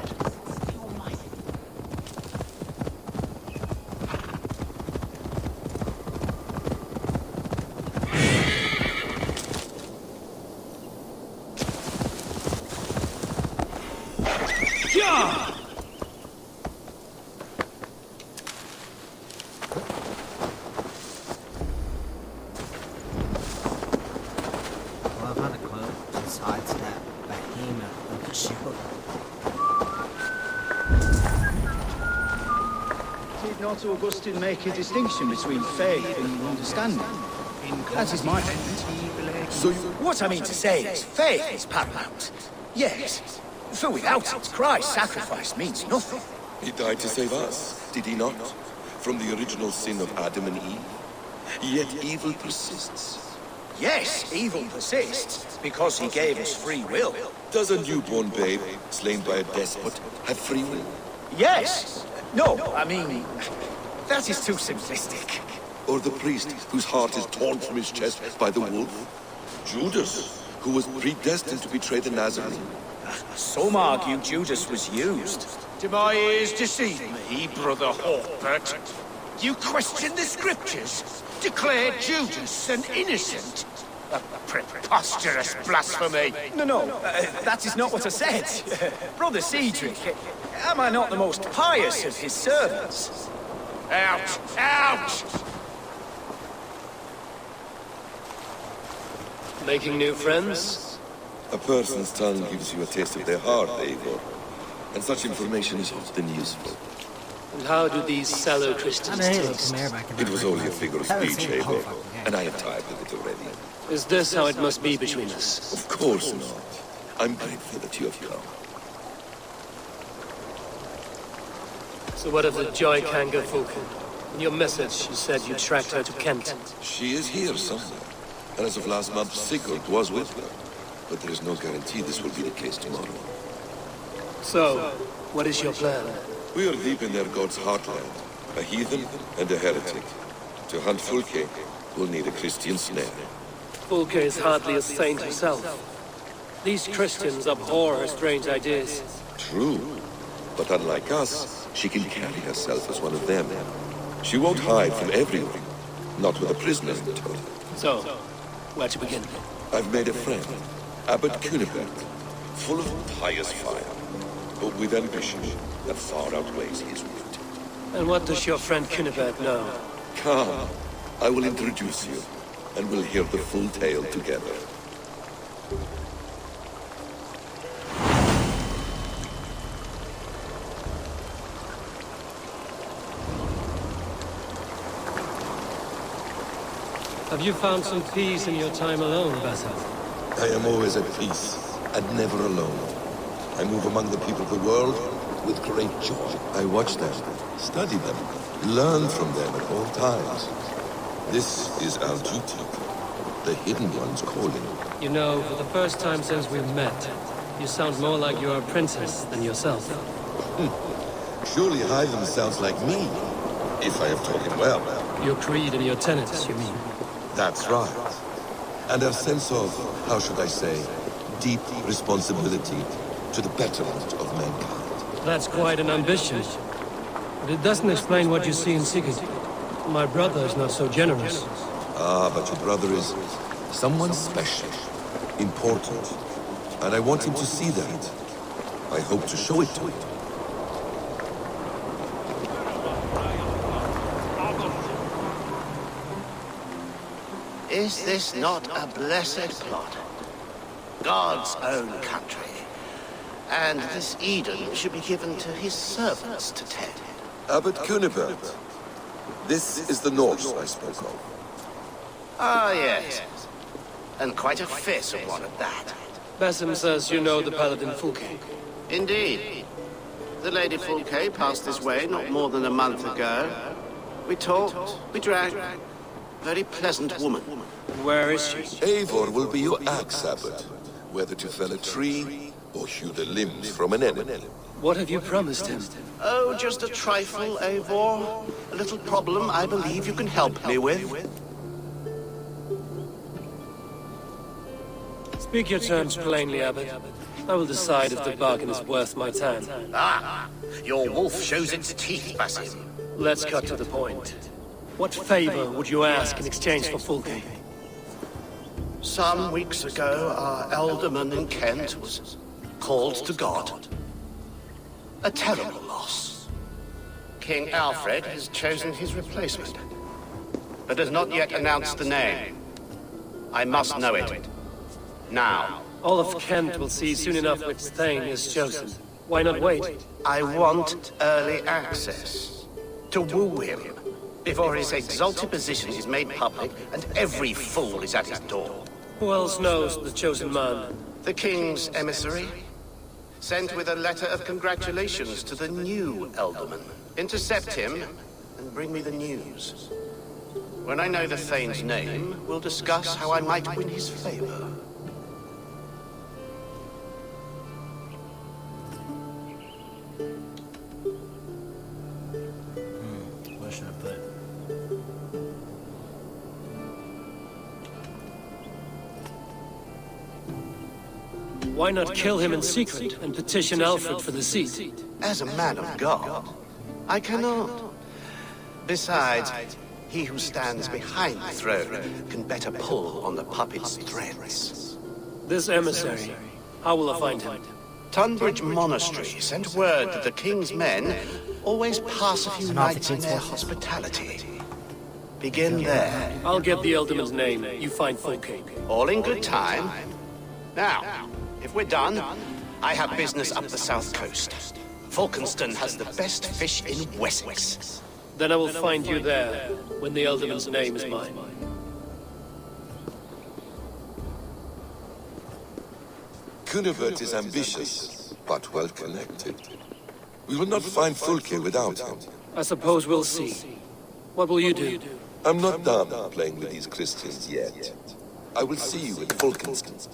Love how the cloak just hides that behemoth of the shield. Did not Augustine make a distinction between faith and understanding? That is my point. So what I mean to say is, faith is paramount. Yes. For without it, Christ's sacrifice means nothing. He died to save us, did he not? From the original sin of Adam and Eve. Yet evil persists. Yes, evil persists, because he gave us free will. Does a newborn babe, slain by a despot, have free will? Yes. No, I mean, that is too simplistic. Or the priest whose heart is torn from his chest by the wolf? Judas, who was predestined to betray the Nazarene? Some argue Judas was used. Do my ears deceive me, Brother Hawkbert? You question the scriptures? Declare Judas an innocent? A preposterous blasphemy! No, that is not what I said. Brother Cedric, am I not the most pious of his servants? Out! Out! Making new friends? A person's tongue gives you a taste of their heart, Eivor. And such information is often useful. And how do these sallow Christians taste? It was only a figure of speech, Eivor. And I have tired of it already. Is this how it must be between us? Of course not. I'm grateful that you have come. So what of the Joy Kanga Vulcan? In your message, you said you tracked her to Kent. She is here somewhere. And as of last month, Sigurd was with her. But there is no guarantee this will be the case tomorrow. So, what is your plan? We are deep in their god's heartland. A heathen and a heretic. To hunt Fulke, we'll need a Christian snare. Fulke is hardly a saint herself. These Christians abhor her strange ideas. True. But unlike us, she can carry herself as one of them. She won't hide from everyone. Not with a prisoner in tow. So, where to begin? I've made a friend. Abbot Cunibert. Full of pious fire. But with ambition that far outweighs his wit. And what does your friend Cunibert know? Come. I will introduce you. And we'll hear the full tale together. Have you found some peace in your time alone, Basil? I am always at peace, and never alone. I move among the people of the world with great joy. I watch them, study them, learn from them at all times. This is our duty, the Hidden One's calling. You know, for the first time since we met, you sound more like you're a princess than yourself. Surely Hytham sounds like me, if I have taught him well. Your creed and your tenets, you mean? That's right. And a sense of, how should I say, deep responsibility to the betterment of mankind. That's quite an ambition. But it doesn't explain what you see in Sigurd. My brother is not so generous. Ah, but your brother is someone special, important. And I want him to see that. I hope to show it to him. Is this not a blessed plot? God's own country. And this Eden should be given to his servants to tend. Abbot Cunibert. This is the Norse I spoke of. Ah, yes. And quite a fierce one at that. Basim says you know the Paladin Fulke. Indeed. The Lady Fulke passed this way not more than a month ago. We talked, we drank. Very pleasant woman. Where is she? Eivor will be your axe, Abbot. Whether to fell a tree or hew the limbs from an enemy. What have you promised him? Oh, just a trifle, Eivor. A little problem I believe you can help me with. Speak your terms plainly, Abbot. I will decide if the bargain is worth my time. Ah, your wolf shows its teeth, Basim. Let's cut to the point. What favor would you ask in exchange for Fulke? Some weeks ago, our alderman in Kent was called to God. A terrible loss. King Alfred has chosen his replacement, but has not yet announced the name. I must know it. Now. All of Kent will see soon enough which Thane is chosen. Why not wait? I want early access. To woo him, before his exalted position is made public and every fool is at his door. Who else knows the chosen man? The king's emissary, sent with a letter of congratulations to the new Elderman. Intercept him and bring me the news. When I know the Thane's name, we'll discuss how I might win his favor. What should I put? Why not kill him in secret and petition Alfred for the seat? As a man of God, I cannot. Besides, he who stands behind the throne can better pull on the puppet's threads. This emissary, how will I find him? Tunbridge Monastery sent word that the king's men always pass a few nights in their hospitality. Begin there. I'll get the Elderman's name. You find Fulke. All in good time. Now, if we're done, I have business up the south coast. Falkenston has the best fish in Wessex. Then I will find you there, when the Elderman's name is mine. Cunibert is ambitious, but well connected. We will not find Fulke without him. I suppose we'll see. What will you do? I'm not done playing with these Christians yet. I will see you in Falkenston.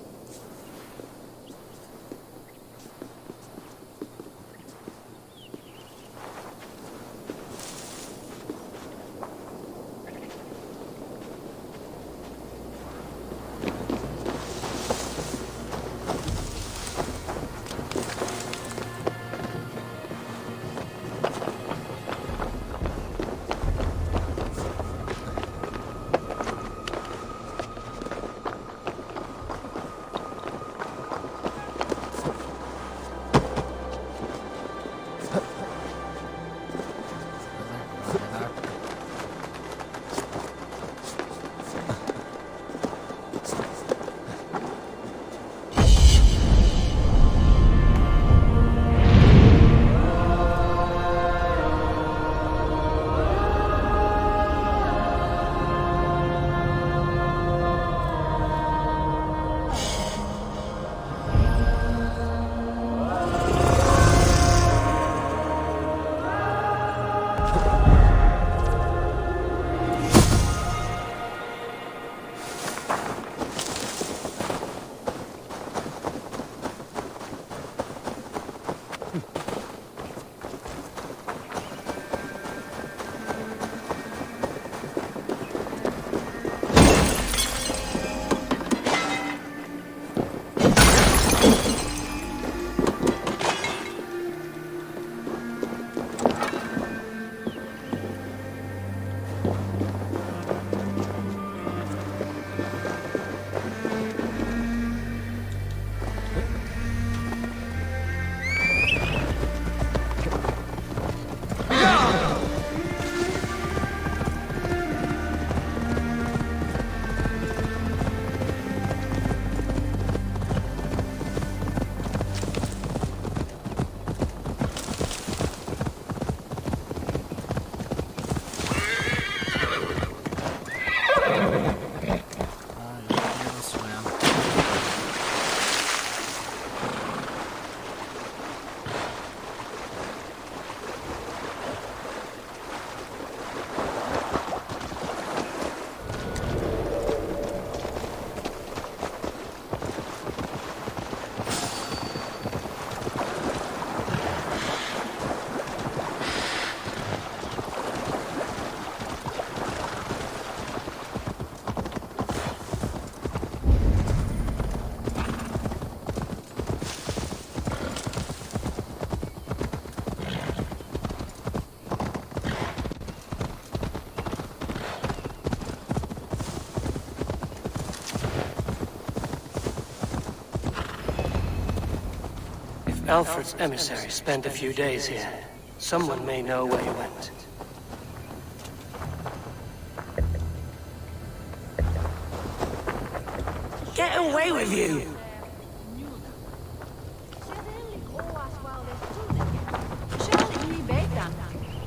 Alfred's emissary spent a few days here. Someone may know where he went. Get away with you!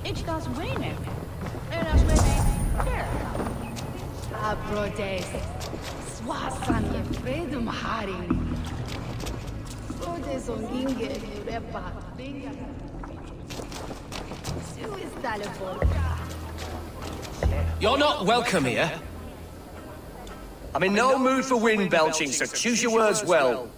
Ich das wenig. En als we ver. Abrodes. Swasan je vredum haring. Brodes on ginge repa. You're not welcome here. I'm in no mood for wind belching, so choose your words well.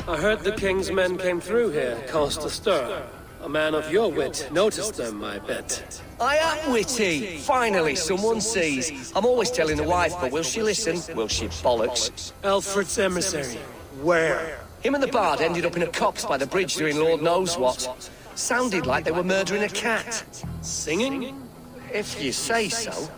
I heard the king's men came through here, caused a stir. A man of your wit noticed them, I bet. I am witty. Finally, someone sees. I'm always telling the wife, but will she listen? Will she bollocks? Alfred's emissary. Where? Him and the bard ended up in a copse by the bridge doing Lord knows what. Sounded like they were murdering a cat. Singing? If you say so.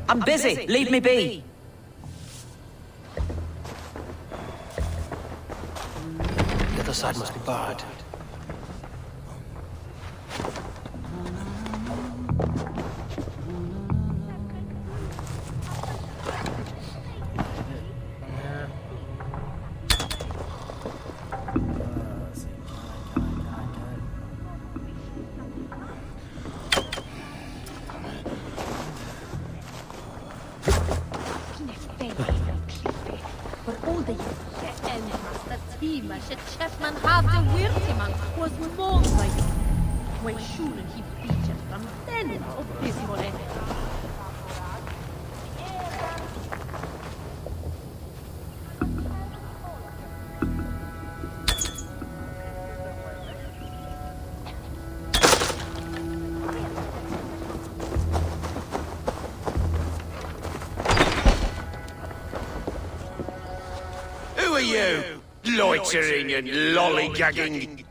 I'm busy. Leave me be. The other side must be barred. Man hade Wirtiman was målnöjd. When sjulen he beaches from then upp i Simone. Who are you? Loitering and lollygagging.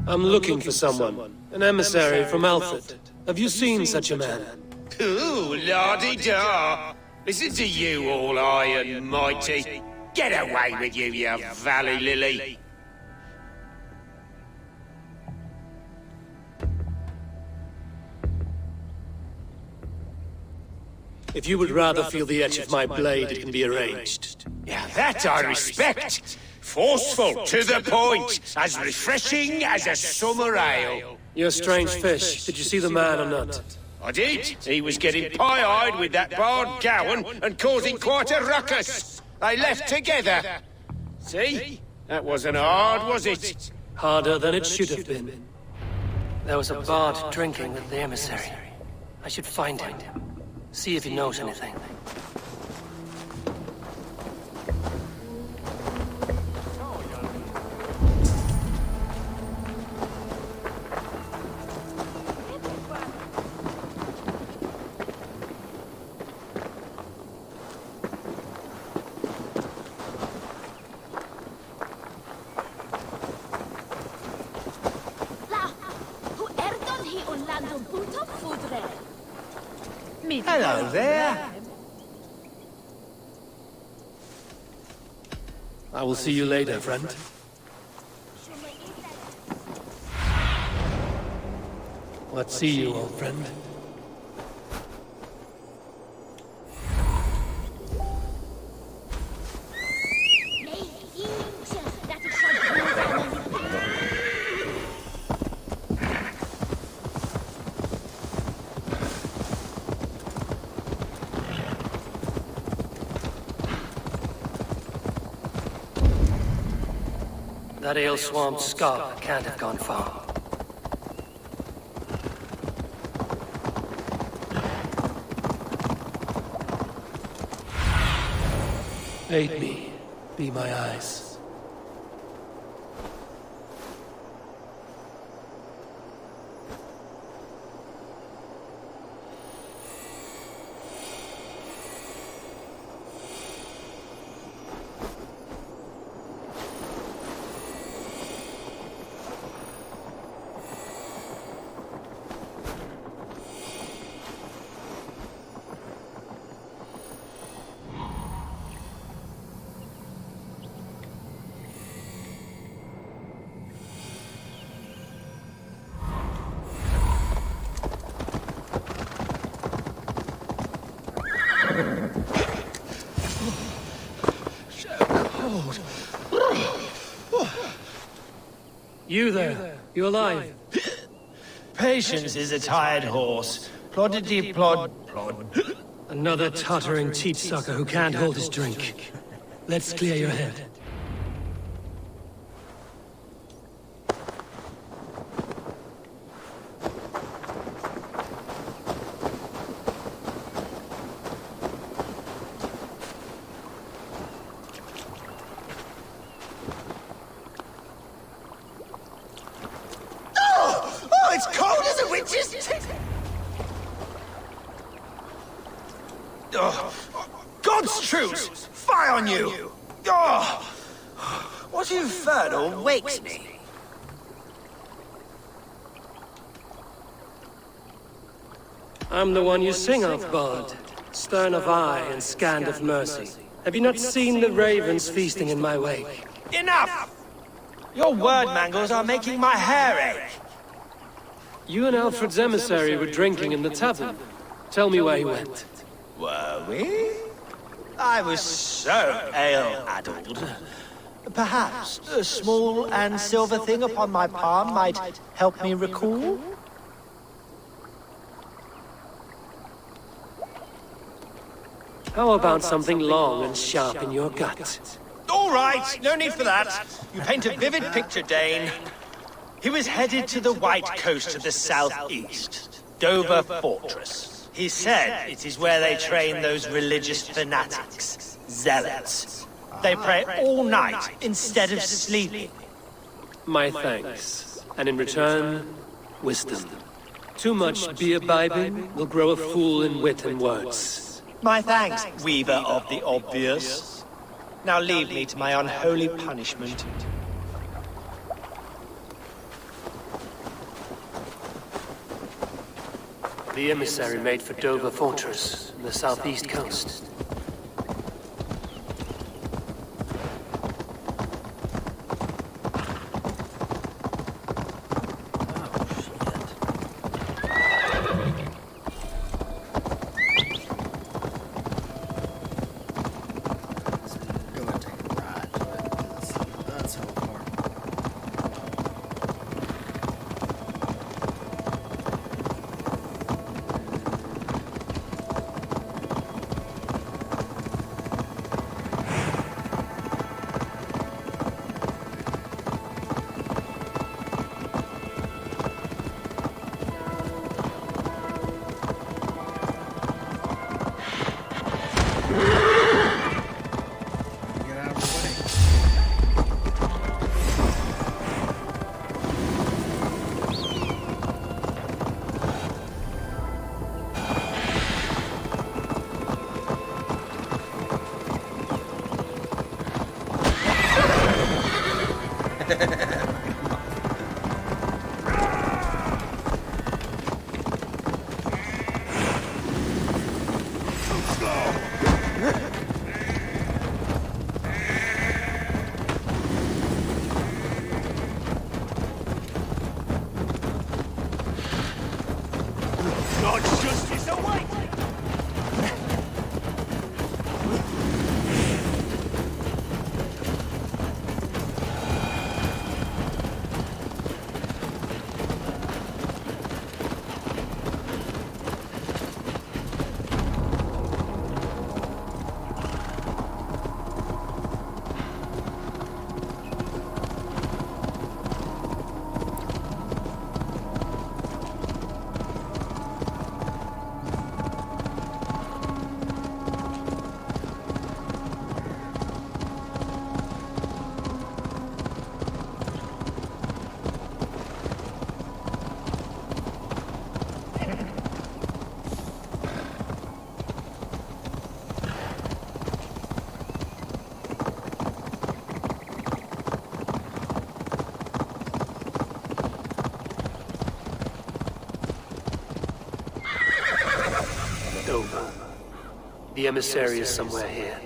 I'm looking for someone. An emissary from Alfred. Have you seen such a man? Ooh, la-di-da. Listen to you, all high and mighty. Get away with you, you valley lily. If you would rather feel the edge of my blade, it can be arranged. Yeah, that I respect. Forceful, to the point, as refreshing as a summer ale. You're a strange fish. Did you see the man or not? I did. He was getting pie-eyed with that bard Gowan and causing quite a ruckus. They left together. See? That wasn't hard, was it? Harder than it should have been. There was a bard drinking with the emissary. I should find him. See if he knows anything. Hello there. I will see you later, friend. What see you, old friend? That ale-swamped scarp can't have gone far. Aid me. be my eyes. You there? You alive? Patience is a tired horse. Ploddity plod. Another tottering teat sucker who can't hold his drink. Let's clear your head. Oh, it's cold as a witch's tit! Oh, God's truth! Fie on you! Oh, what infernal wakes me? I'm the one you sing of, Bard. Stern of eye and scant of mercy. Have you not seen the ravens feasting in my wake? Enough! Your word mangles are making my hair ache. You and Alfred's emissary were drinking in the tavern. Tell me where he went. Were we? I was so ale-addled. Perhaps a small and silver thing upon my palm might help me recall? How about something long and sharp in your gut? All right, no need for that. You paint a vivid picture, Dane. He was headed to the White Coast to the southeast, Dover Fortress. He said it is where they train those religious fanatics, zealots. They pray all night instead of sleeping. My thanks. And in return, wisdom. Too much beer-bibbing will grow a fool in wit and words. My thanks, Weaver of the Obvious. Now leave me to my unholy punishment. The emissary made for Dover Fortress, on the southeast coast. God's justice await! The emissary is somewhere here.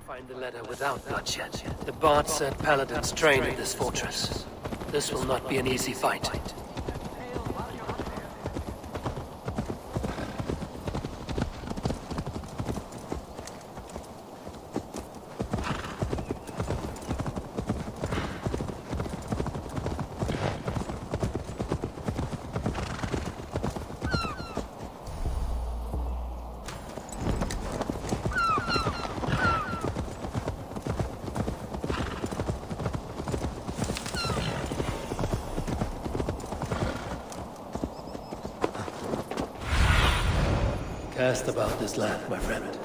Find the letter without bloodshed. The Bard said paladins train in this fortress. This will not be an easy fight. Cast about this land, my friend.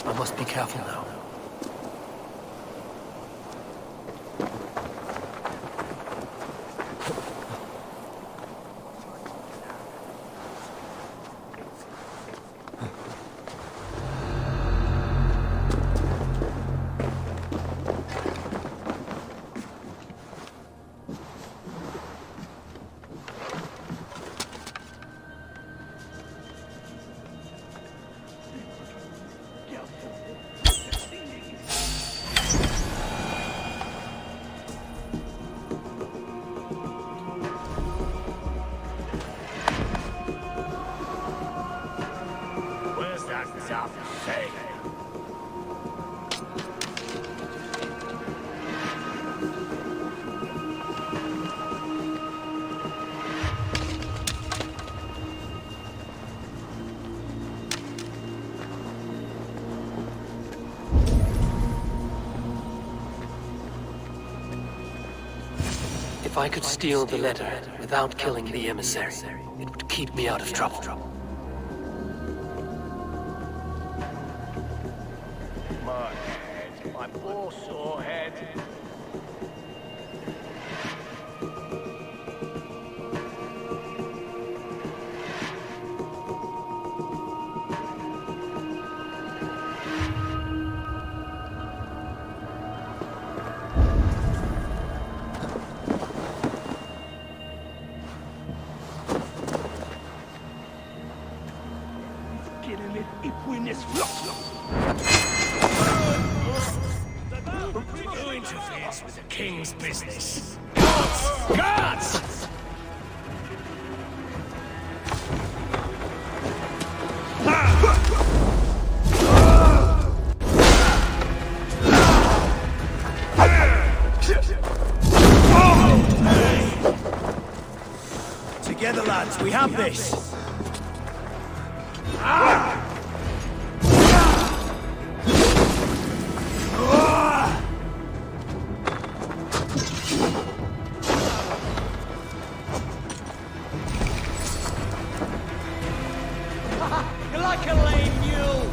I must be careful now. If I could steal the letter without killing the emissary, it would keep me out of trouble. My head, my poor sore head. Who interferes with the king's business? Guards! Guards! Together, lads, we have this. You're like a lame mule!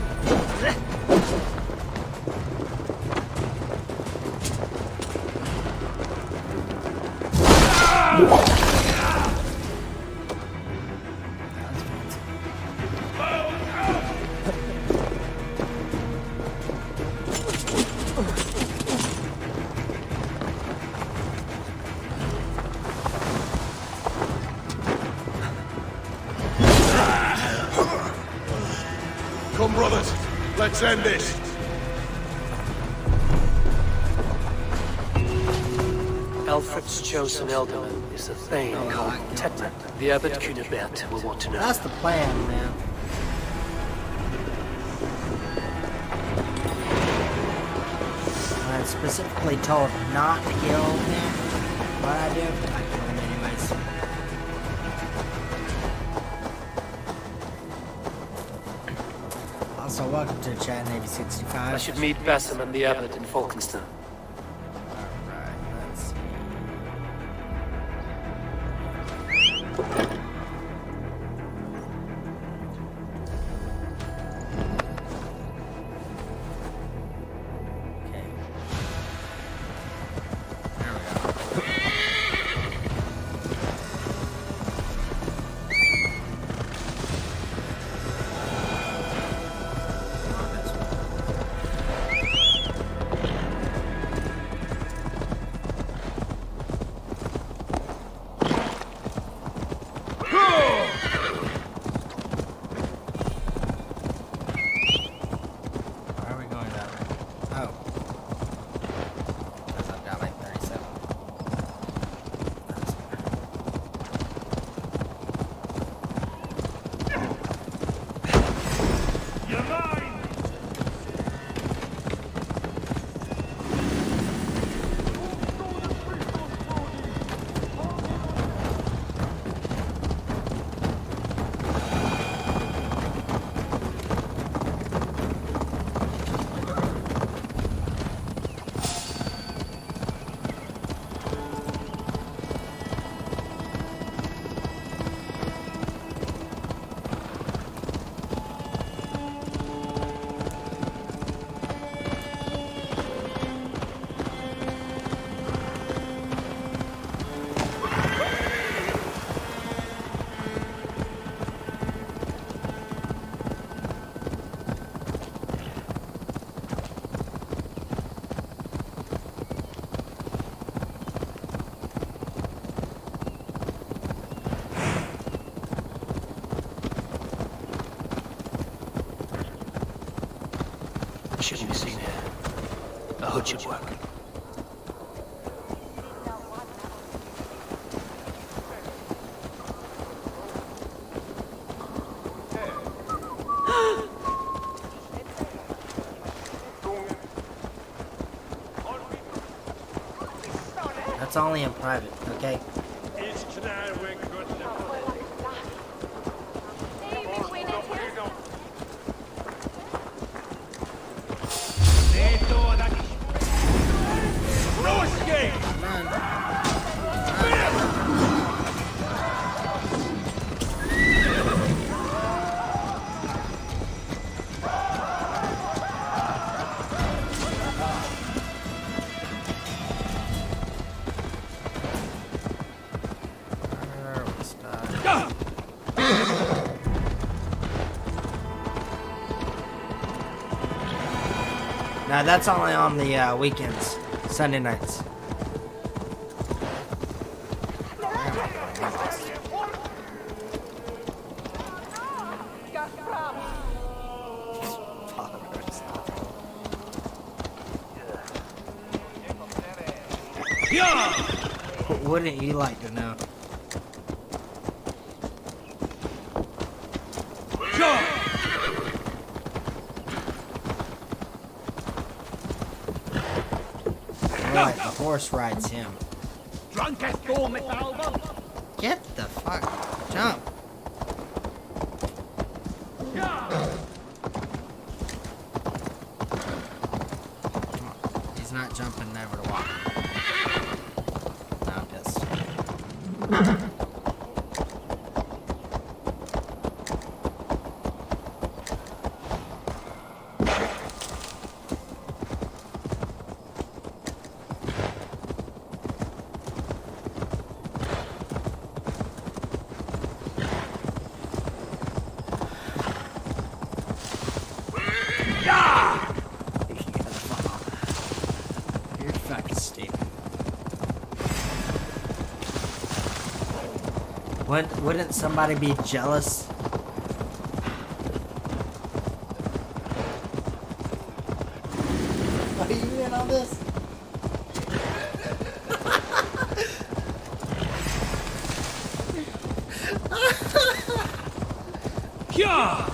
Come, brothers. Let's end this. Alfred's chosen elderman is a thane called Teta. The Abbot Cunibert will want to know. That's the plan, man. I'm specifically told not to kill him, but I do. I kill him anyways. Also, welcome to Chat Navy 65. I should meet Bassam and the Abbot in Falkenstein. Alright, let's see. Okay. There we go. Why are we going that way? Oh. Because I've got like 37. That's You're mine! Shouldn't be seen here. A hood should work. That's only in private, okay? Now that's only on the weekends, Sunday nights. Wouldn't you like to know? Alright, the horse rides him. Get the fuck. Jump. Come on. He's not jumping never to walk. No, I'm pissed. You're fucking stupid. Wouldn't somebody be jealous? Are you in on this? Yeah!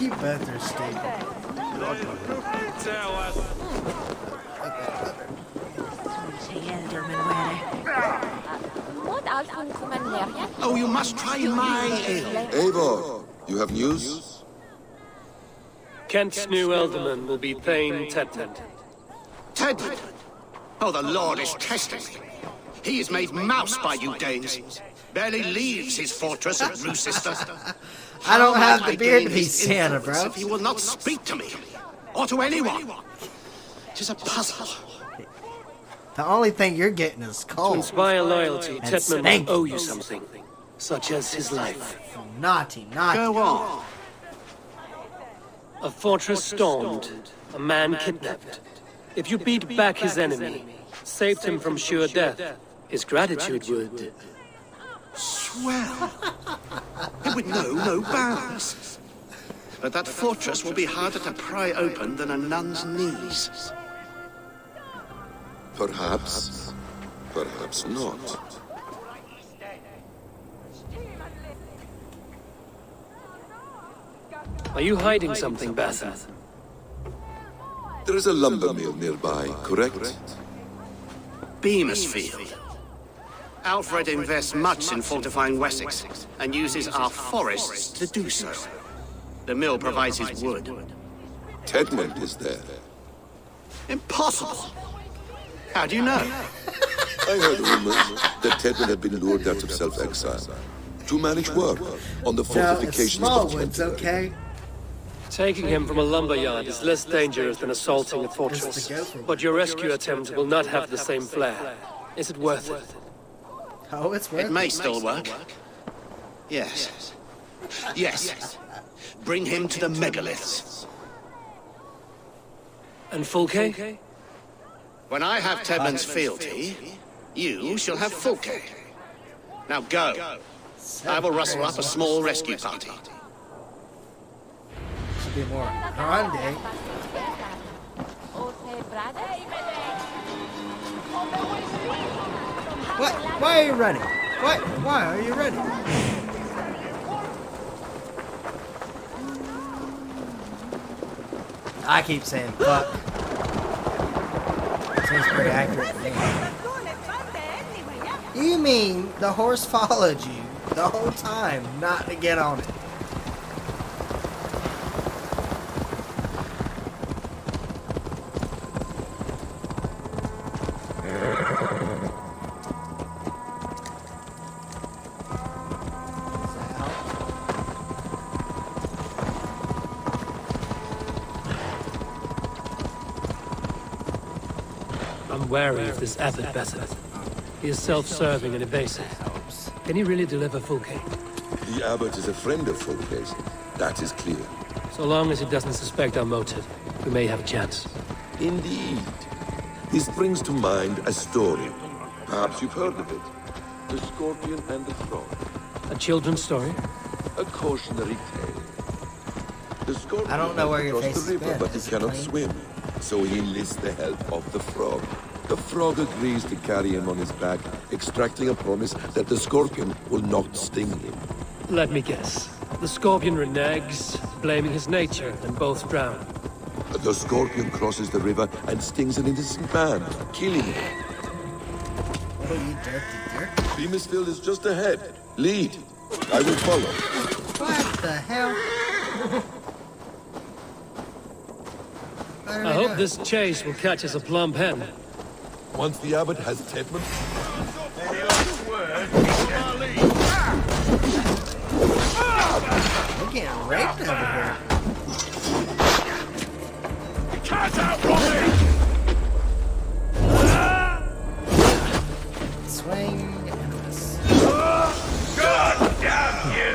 You both are stupid. Oh, you must try my ale. Eivor, you have news? Kent's new Elderman will be Thane Tedmund. Tedmund? Oh, the Lord is testing me. He is made mouse by you Danes. Barely leaves his fortress at Roosister. I don't have the beard to be Santa, bro. If he will not speak to me, or to anyone. It is a puzzle. The only thing you're getting is cold. To inspire loyalty, And Tedmund stank. will owe you something, such as his life. Naughty, naughty. Go on. A fortress stormed, a man kidnapped. If you beat back his enemy, saved him from sure death, his gratitude would... Swell. It would know no bounds. But that fortress will be harder to pry open than a nun's knees. Perhaps. Perhaps not. Are you hiding something, Bathan? There is a lumber mill nearby, correct? Beamersfield. Alfred invests much in fortifying Wessex, and uses our forests to do so. The mill provides his wood. Tedmund is there. Impossible! How do you know? I heard rumors that Tedmund had been lured out of self-exile to manage work on the fortifications small of woods, Canterbury. okay? Taking him from a lumberyard is less dangerous than assaulting a fortress. But your rescue attempt will not have the same flair. Is it worth it? Oh, it's worth It may still work. Yes. Yes. Bring him to the megaliths. And Fulke? When I have Tedmund's fealty, you shall have Fulke. Now go. I will rustle up a small rescue party. Should be more grande. What? Why are you running? What? Why are you running? I keep saying fuck. Seems pretty accurate to me. You mean the horse followed you the whole time not to get on it? I'm wary of this abbot Bathan. He is self-serving and evasive. Can he really deliver Fulke? The abbot is a friend of Fulke's. That is clear. So long as he doesn't suspect our motive, we may have a chance. Indeed. This brings to mind a story. Perhaps you've heard of it. The Scorpion and the Frog. A children's story? A cautionary tale. The Scorpion I don't know where your across face the has river, been. but he Is it cannot clean? swim. So he enlists the help of the Frog. The Frog agrees to carry him on his back, extracting a promise that the Scorpion will not sting him. Let me guess. The Scorpion reneges, blaming his nature, and both drown. The Scorpion crosses the river and stings an innocent man, killing him. Oh, you dirty. Beamisfield is just ahead. Lead. I will follow. What the hell? I hope this chase will catch us a plump hen. Once the abbot has Tedman... We're getting raped over here. Cut out, Robbie! Swing and miss. God damn you!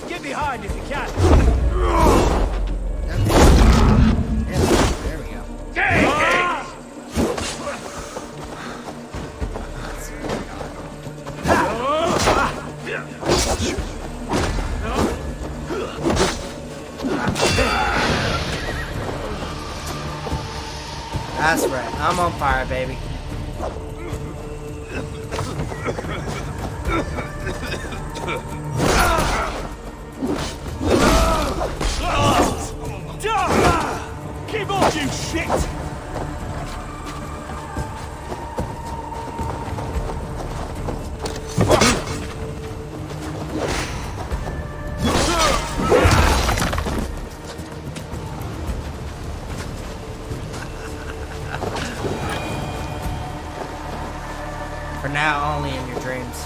Get behind if you can. There we go. Take it! That's right. I'm on fire, baby. Keep off, you shit! For now, only in your dreams.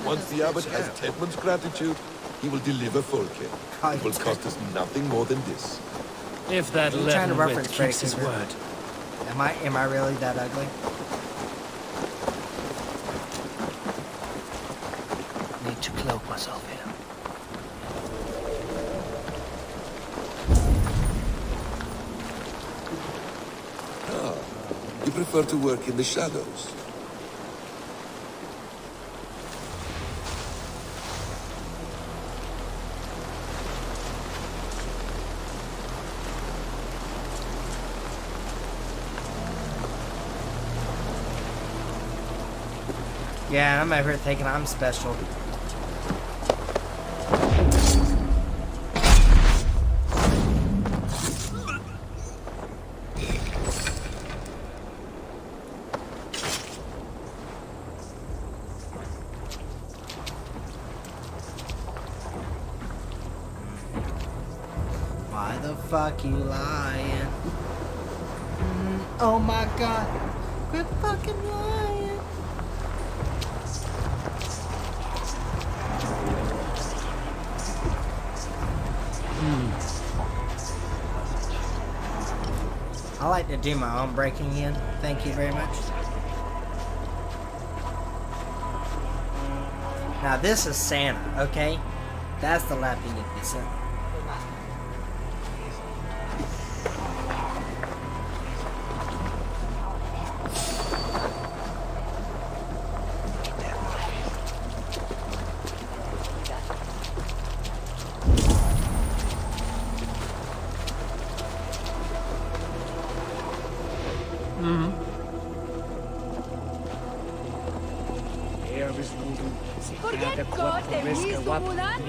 Once the abbot has Tedman's gratitude, he will deliver Fulke. It will cost us nothing more than this. If that Are you trying to leaden wit reference keeps his Breaking word. Am I really that ugly? Need to cloak myself here. You prefer to work in the shadows. Yeah, I'm over here thinking I'm special. Why the fuck you lying? Oh my god. Quit fucking lying. I like to do my own breaking in. Thank you very much. Now this is Santa, okay? That's the lap you need to be sent. Forget God, there is the Mulan.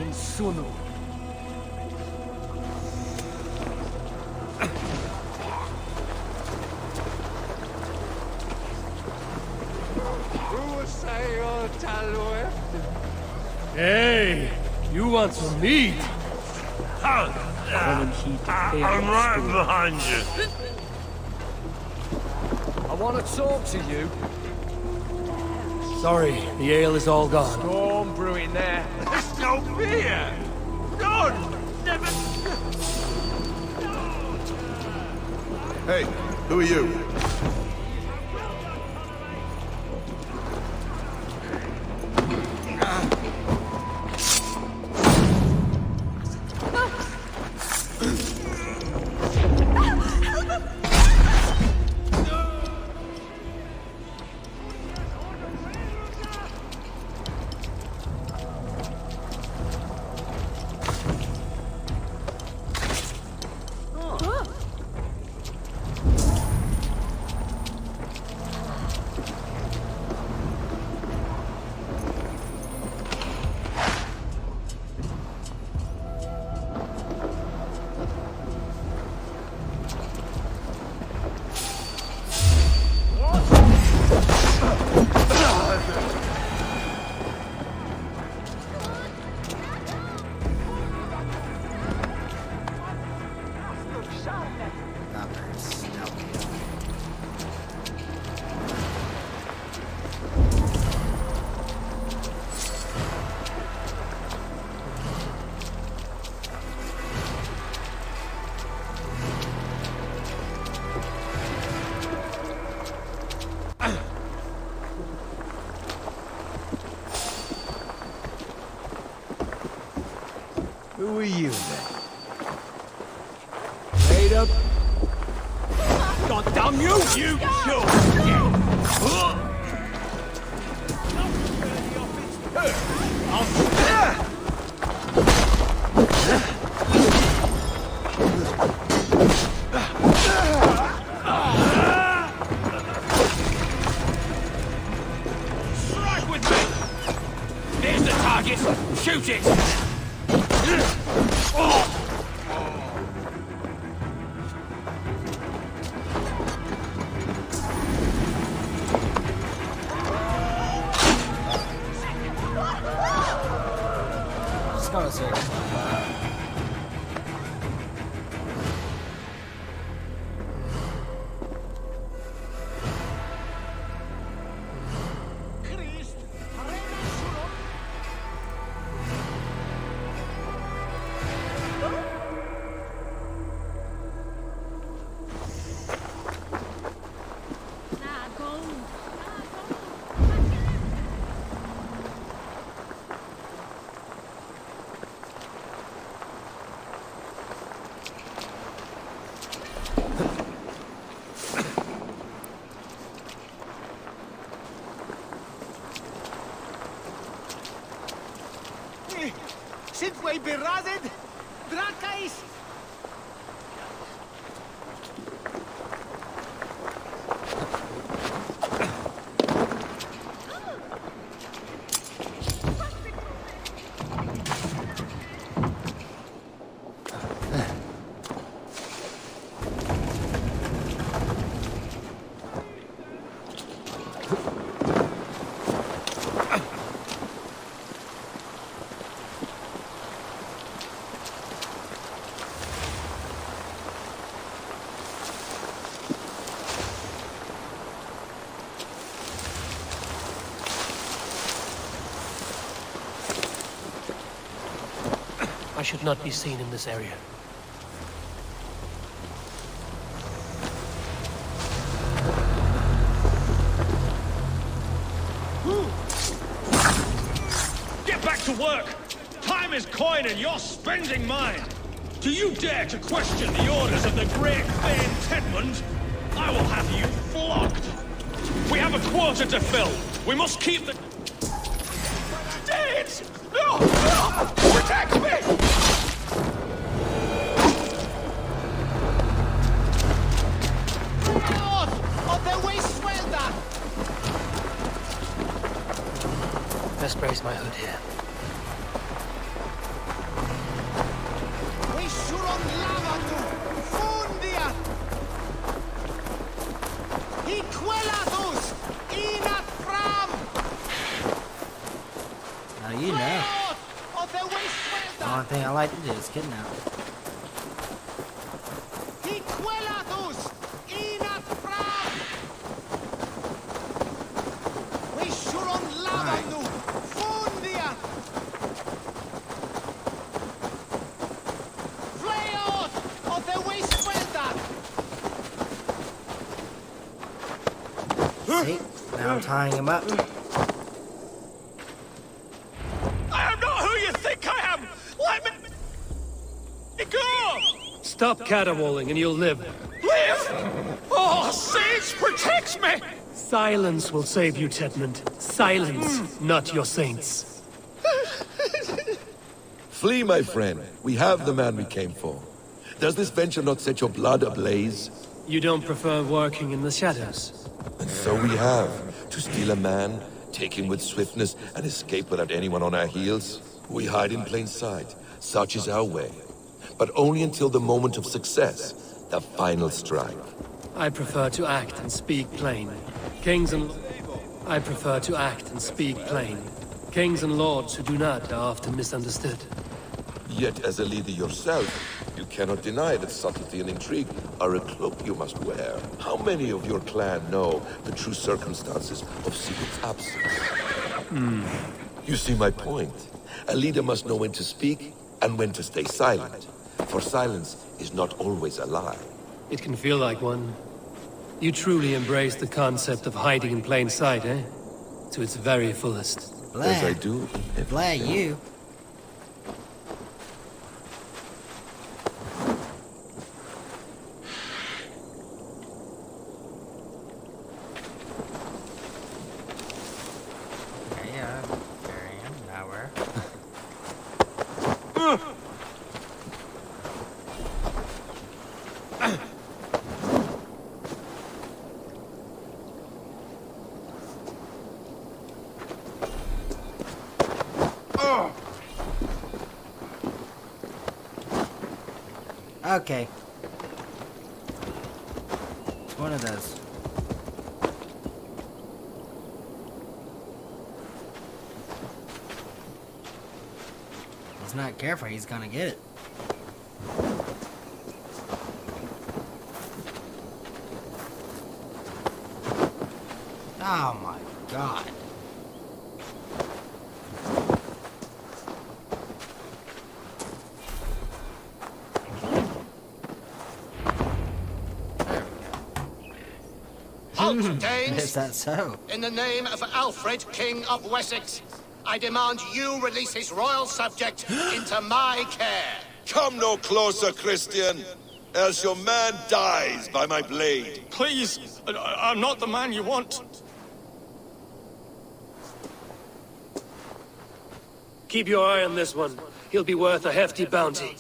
Hey, you want some meat? I'm right behind you. I want to talk to you. Sorry, the ale is all gone. Storm brewing there. There's no beer! God! Never... Hey, who are you? Who are you, then? Made up? God damn you! You Strike with me! There's the target! Shoot it! Just go to sleep. Sint wij beraden? Drakais! I should not be seen in this area. Get back to work! Time is coin and you're spending mine! Do you dare to question the orders of the Great Bane Tedmund? I will have you flogged! We have a quota to fill! We must keep the... Dead! No! No! Protect me! Best raise my hood here. Now you know. The only thing I like to do is kidnap. See? Now I'm tying him up. I am not who you think I am! Let me go! Stop caterwauling and you'll live. Live! Oh, Sage protects me! Silence will save you, Tedmund. Silence, not your saints. Flee, my friend. We have the man we came for. Does this venture not set your blood ablaze? You don't prefer working in the shadows? And so we have. To steal a man, take him with swiftness, and escape without anyone on our heels. We hide in plain sight. Such is our way. But only until the moment of success. The final strike. I prefer to act and speak plain. I prefer to act and speak plain. Kings and lords who do not are often misunderstood. Yet as a leader yourself, you cannot deny that subtlety and intrigue are a cloak you must wear. How many of your clan know the true circumstances of Sigurd's absence? You see my point. A leader must know when to speak and when to stay silent. For silence is not always a lie. It can feel like one. You truly embrace the concept of hiding in plain sight, eh? To its very fullest. As I do. Vlad, you. Okay. One of those. He's not careful, he's gonna get it. Oh my god. Halt, Is Danes! that so? In the name of Alfred, King of Wessex, I demand you release his royal subject into my care. Come no closer, Christian, else your man dies by my blade. Please, I'm not the man you want. Keep your eye on this one. He'll be worth a hefty bounty.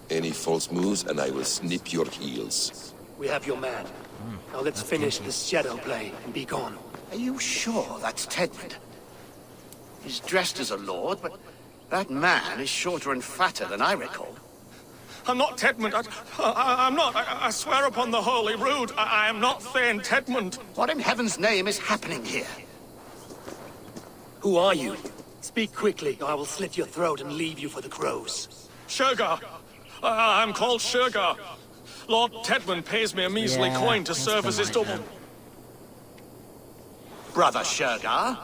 Any false moves, and I will snip your heels. We have your man. Now let's finish this shadow play and be gone. Are you sure that's Tedmund? He's dressed as a lord, but that man is shorter and fatter than I recall. I'm not Tedmund. I'm not. I swear upon the Holy Rood, I am not Thane Tedmund. What in heaven's name is happening here? Who are you? Speak quickly, or I will slit your throat and leave you for the crows. Shergar. I'm called Shergar. Lord Tedmund pays me a measly coin to serve as his double. Brother Shergar,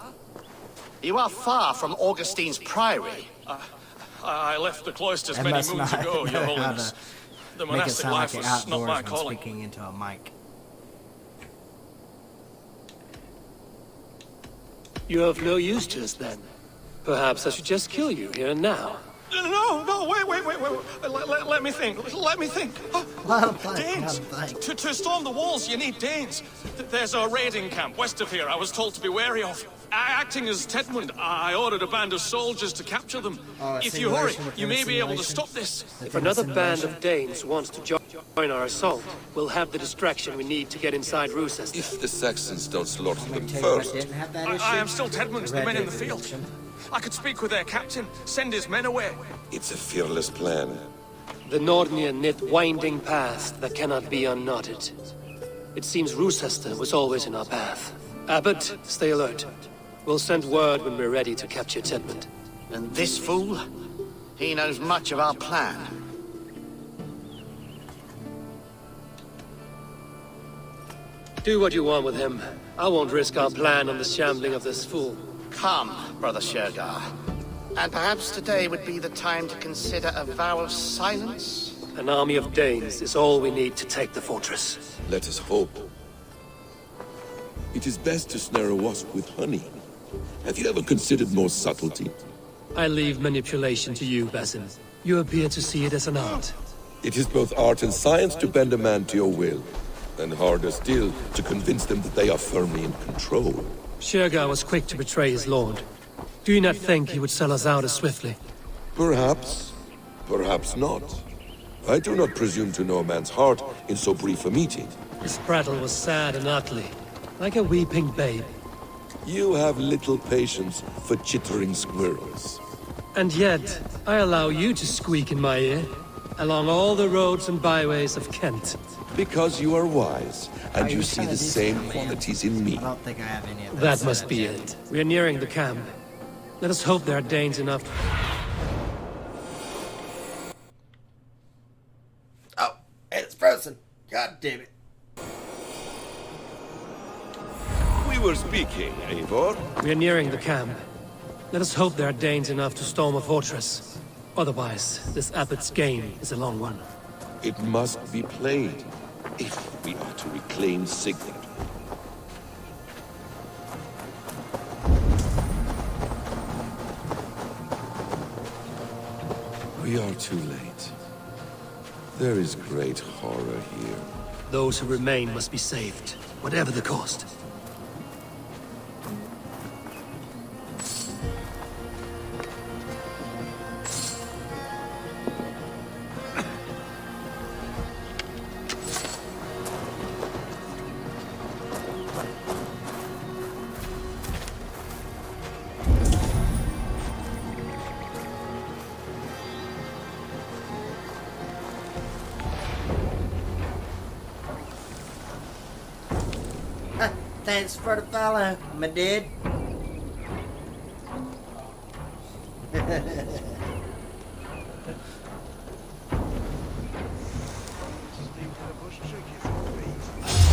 you are far from Augustine's priory. I left the cloisters many moons ago, Your Holiness. The monastic life was not my calling. Speaking into a mic. You have no use to us then. Perhaps I should just kill you here and now. No, wait. Let me think. Let me think. Danes. To storm the walls, you need Danes. There's a raiding camp west of here I was told to be wary of. Acting as Tedmund, I ordered a band of soldiers to capture them. If you hurry, you may be able to stop this. If another band of Danes wants to join our assault, we'll have the distraction we need to get inside Roosest. If the Saxons don't slaughter them first. I am still Tedmund, the men in the field. I could speak with their captain, send his men away. It's a fearless plan. The Nordnir knit winding path that cannot be unknotted. It seems Roosester was always in our path. Abbot, stay alert. We'll send word when we're ready to capture Tedmund. And this fool? He knows much of our plan. Do what you want with him. I won't risk our plan on the shambling of this fool. Come, Brother Shergar. And perhaps today would be the time to consider a vow of silence? An army of Danes is all we need to take the fortress. Let us hope. It is best to snare a wasp with honey. Have you ever considered more subtlety? I leave manipulation to you, Basim. You appear to see it as an art. It is both art and science to bend a man to your will. And harder still, to convince them that they are firmly in control. Shergar was quick to betray his lord. Do you not think he would sell us out as swiftly? Perhaps. Perhaps not. I do not presume to know a man's heart in so brief a meeting. His prattle was sad and ugly, like a weeping babe. You have little patience for chittering squirrels. And yet, I allow you to squeak in my ear, along all the roads and byways of Kent. Because you are wise, and you see the same qualities in me. I don't think I have any of That must be it. We are nearing the camp. Let us hope there are Danes enough. Oh, it's frozen. God damn it. We were speaking, Eivor. We are nearing the camp. Let us hope there are Danes enough to storm a fortress. Otherwise, this abbot's game is a long one. It must be played, if we are to reclaim Sigmund. We are too late. There is great horror here. Those who remain must be saved, whatever the cost. Thanks for the follow, my dude.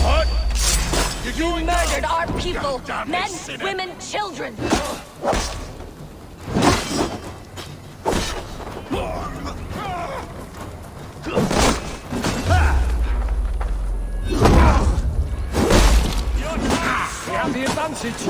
What? You murdered our people! Men, women, children! We have the advantage.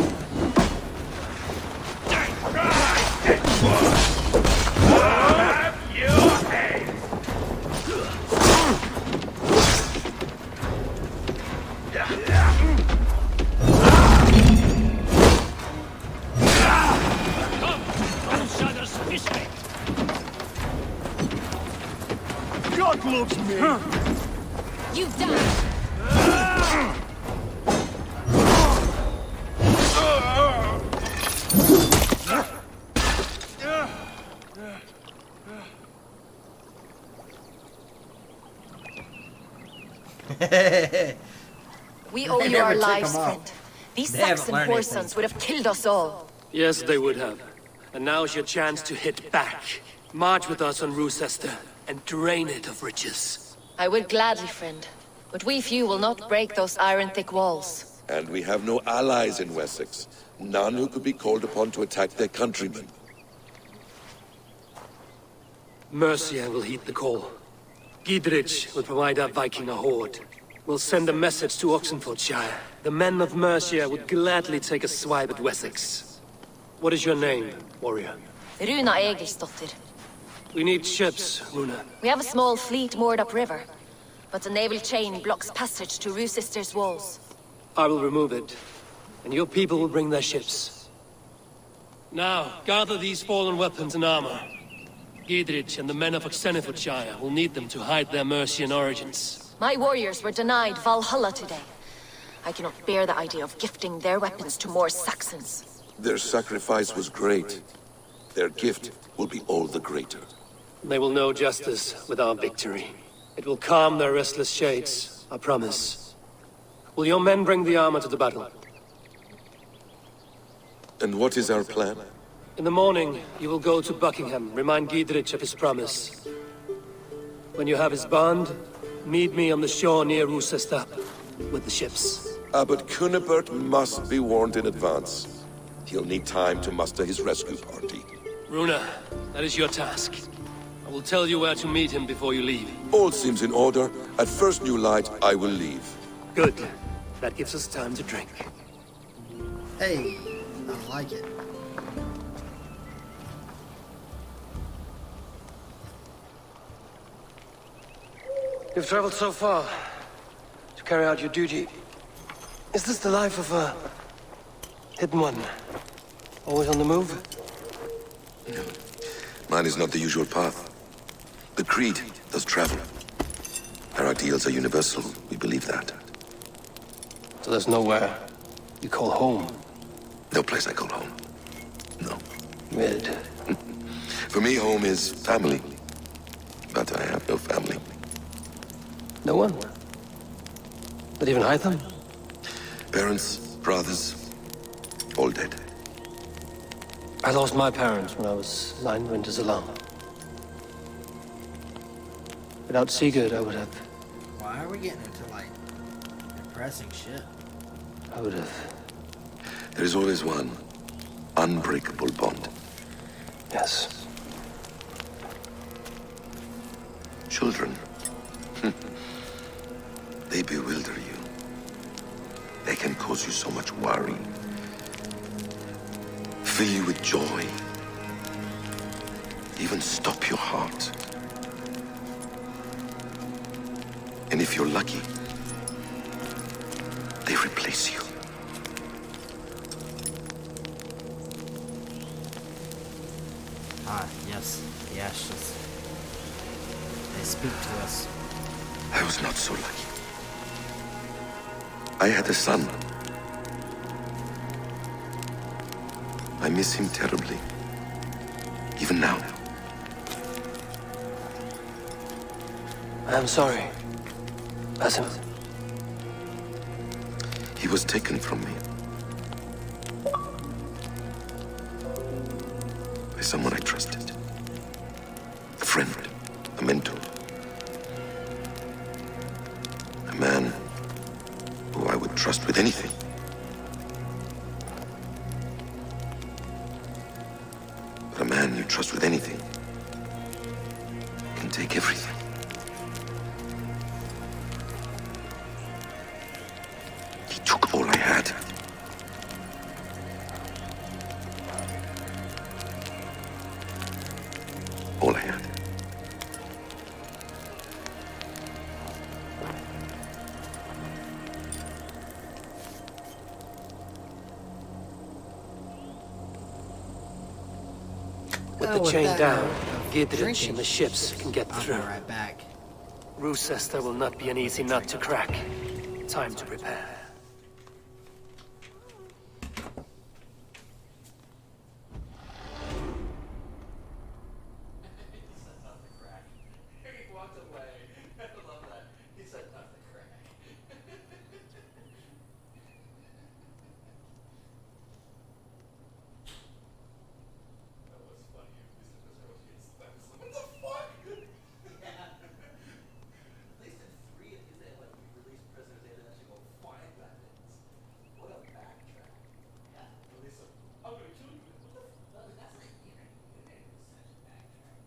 God loves me. You died! We owe you our lives, friend. These Saxon whoresons would have killed us all. Yes, they would have. And now's your chance to hit back. March with us on Rochester and drain it of riches. I would gladly, friend. But we few will not break those iron-thick walls. And we have no allies in Wessex. None who could be called upon to attack their countrymen. Mercia will heed the call. Gidrich will provide our Viking a horde. We'll send a message to Oxenfordshire. The men of Mercia would gladly take a swipe at Wessex. What is your name, warrior? Runa Egilsdottir. We need ships, Runa. We have a small fleet moored upriver, but the naval chain blocks passage to Rochester's walls. I will remove it, and your people will bring their ships. Now, gather these fallen weapons and armor. Gidrich and the men of Oxenfordshire will need them to hide their Mercian origins. My warriors were denied Valhalla today. I cannot bear the idea of gifting their weapons to more Saxons. Their sacrifice was great. Their gift will be all the greater. They will know justice with our victory. It will calm their restless shades, I promise. Will your men bring the armor to the battle? And what is our plan? In the morning, you will go to Buckingham, remind Gidrich of his promise. When you have his bond, meet me on the shore near Rochester with the ships. Abbot Cunibert must be warned in advance. He'll need time to muster his rescue party. Runa, that is your task. I will tell you where to meet him before you leave. All seems in order. At first new light, I will leave. Good. That gives us time to drink. Hey, I like it. You've traveled so far to carry out your duty. Is this the life of a hidden one? Always on the move? Mine is not the usual path. The Creed does travel. Our ideals are universal. We believe that. So there's nowhere you call home? No place I call home. No. Weird. For me, home is family. But I have no family. No one? Not even Hytham? Parents, brothers, all dead. I lost my parents when I was 9 winters alone. Without Sigurd, I would have... Why are we getting into, like, depressing shit? I would have... There is always one unbreakable bond. Yes. Children. They bewilder you. They can cause you so much worry. Fill you with joy. Even stop your heart. And if you're lucky, they replace you. Ah, yes. The ashes. They speak to us. I was not so lucky. I had a son. I miss him terribly. Even now. I am sorry. Basim. He He was taken from me. By someone I trusted. A friend, a mentor. A man who I would trust with anything. But a man you trust with anything can take everything. He took all I had. All I had. With the chain down, Gidrich and the ships can get through. I'll be right back. Rochester will not be an easy nut to crack. Time to prepare. He walked away. I love that. He said not to crack. That was funny. What the fuck? Yeah. At least in 3 of these, they let you release prisoners. They didn't actually go find weapons. What a backtrack. Yeah. Release them. I'm gonna kill you. What the fuck? That's not even. It is such a backtrack.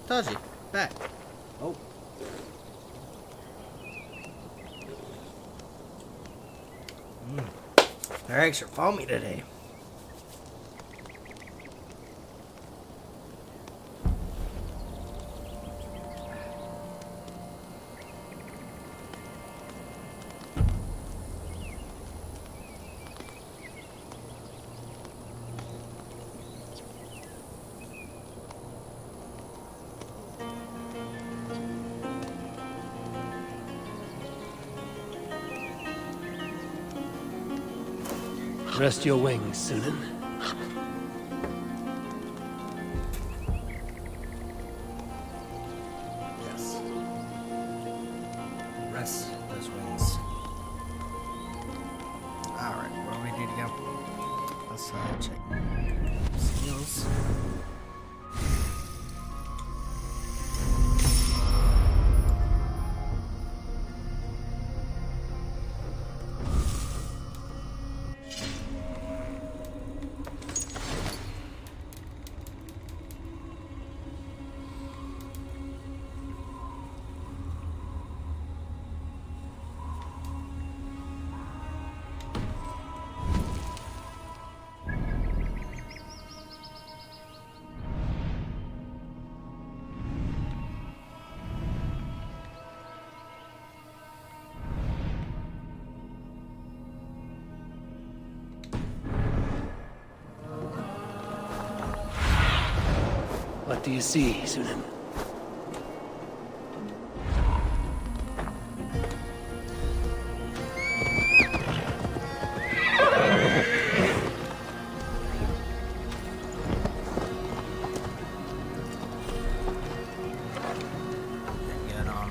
Told you. Back. Oh. They're extra foamy today. Rest your wings, Sunan. Yes. Rest those wings. Alright, where do we need to go? Let's check skills. What do you see, Sunan? Get on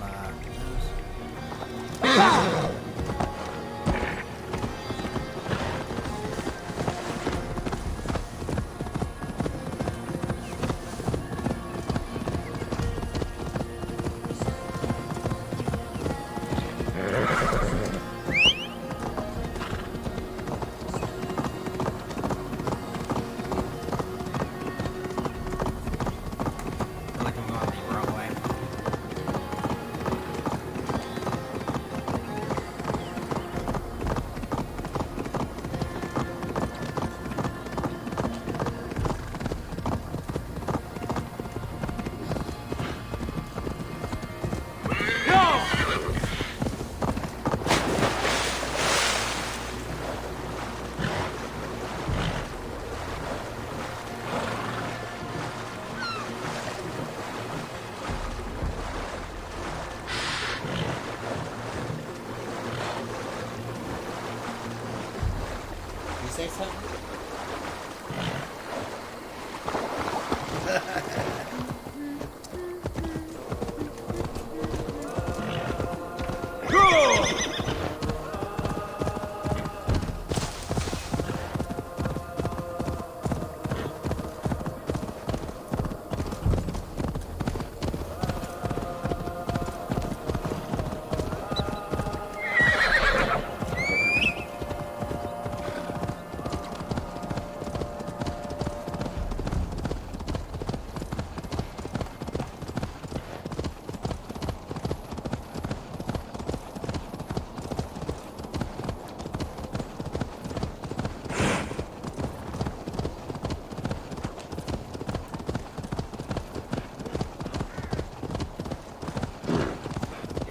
say something?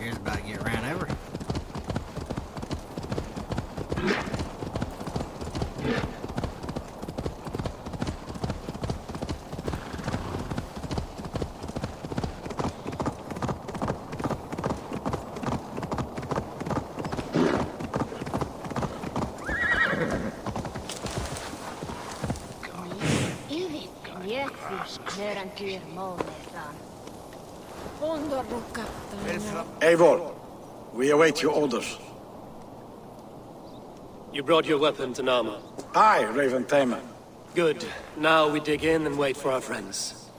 Here's about to get ran over. Eivor, we await your orders. You brought your weapons and armor. Aye, Raven Tamer. Good. Now we dig in and wait for our friends.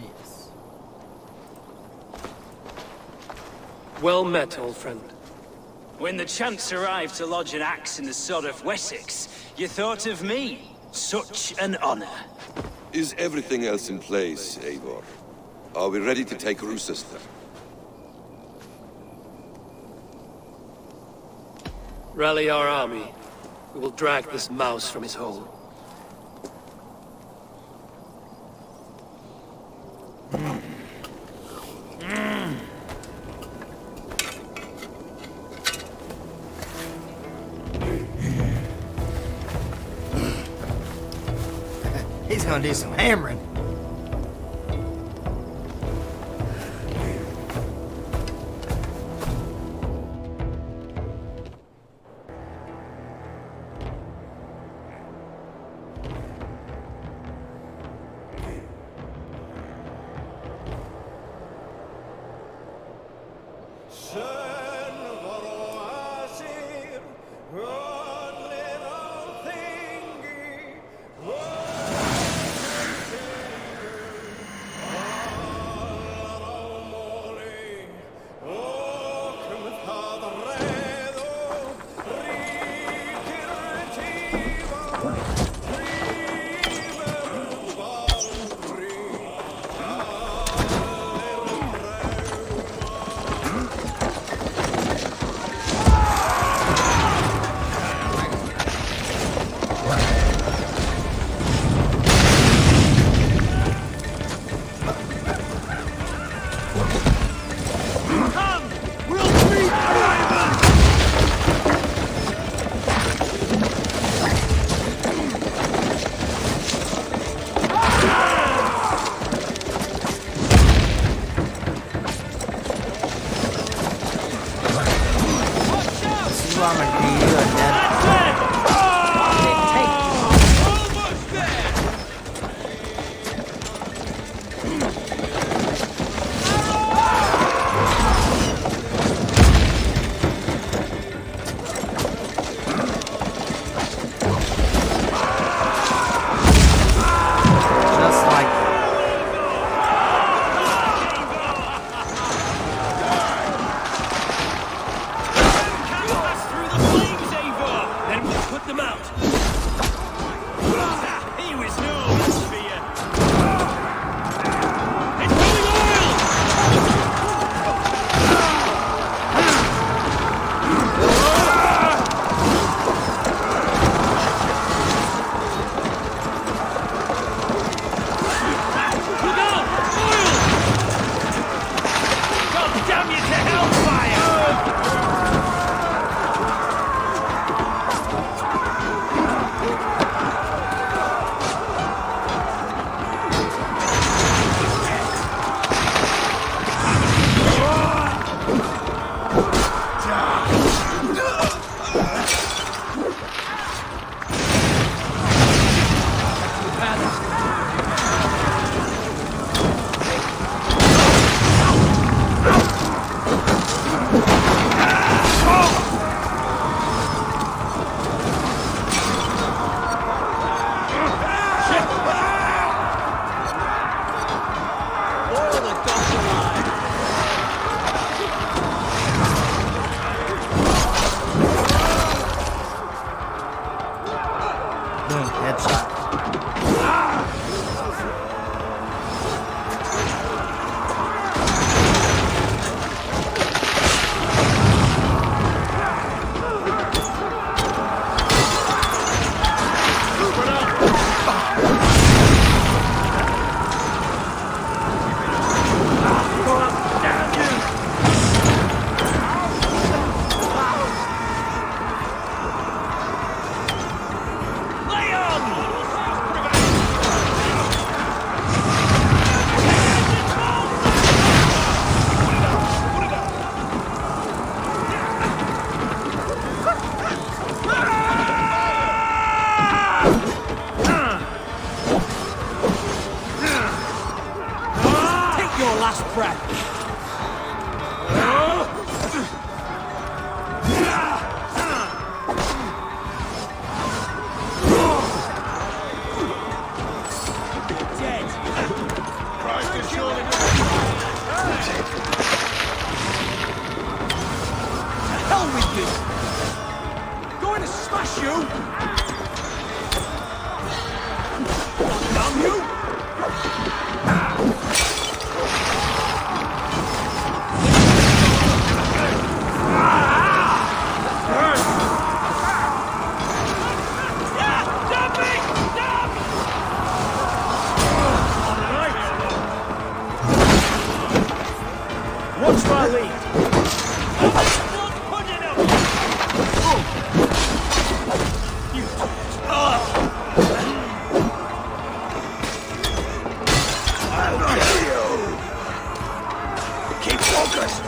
Yes. Well met, old friend. When the chance arrived to lodge an axe in the sod of Wessex, you thought of me. Such an honor. Is everything else in place, Eivor? Are we ready to take Rochester? Rally our army. We will drag this mouse from his hole. He's gonna do some hammering. Through the this? Going to smash you! Damn you! Watch my lead. Keep focused.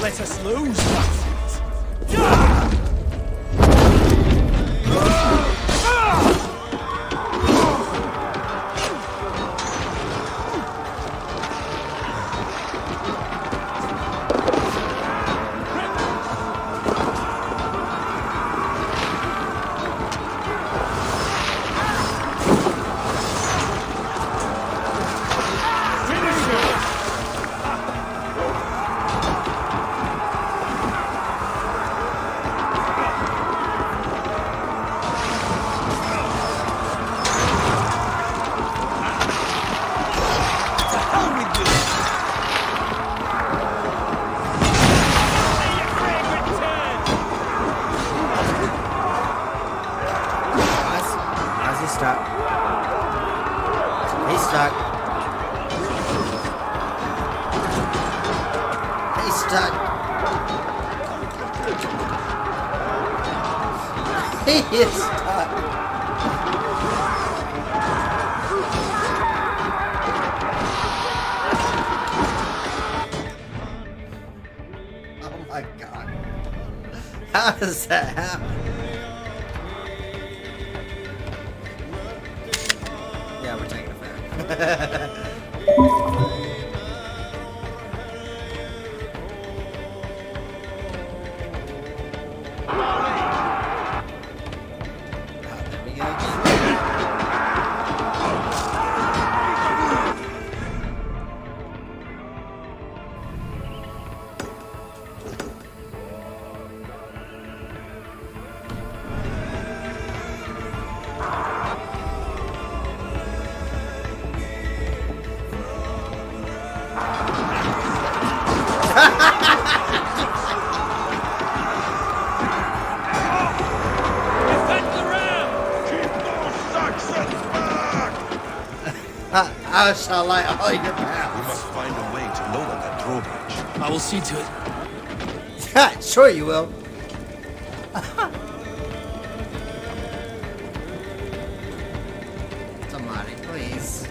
Let us lose. stuck. He's stuck. He's stuck. He is stuck. Oh my god. How does that happen? Yeah, we're taking it back. I shall light all your paths. We must find a way to lower that drawbridge. I will see to it. Sure you will. Somebody, please.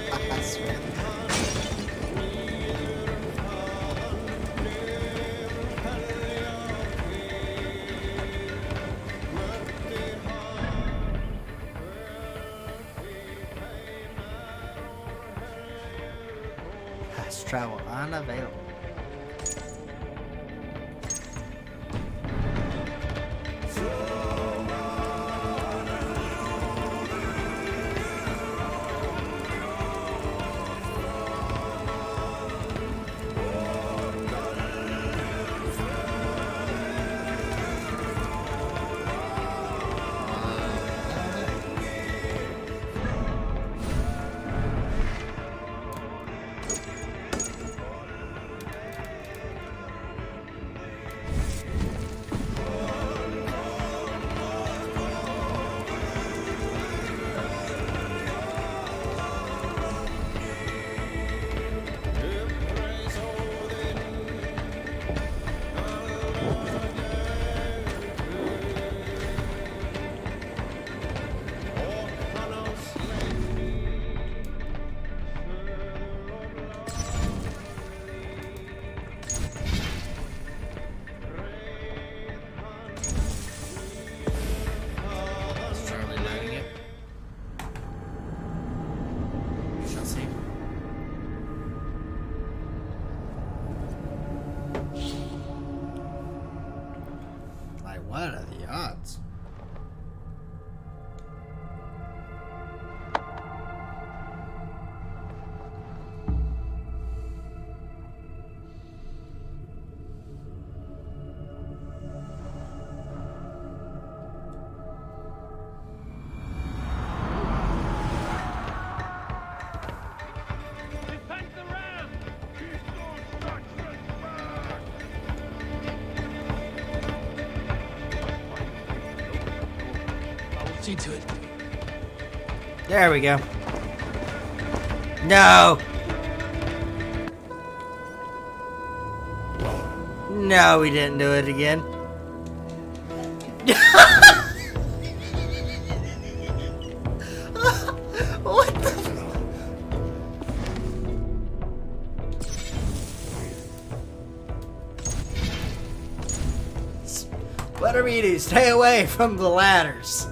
I swear. Fast travel unavailable. Like, what are the odds? See to it. There we go. No! No, we didn't do it again. What the? What do we do? Stay away from the ladders.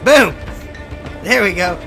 Boom! There we go.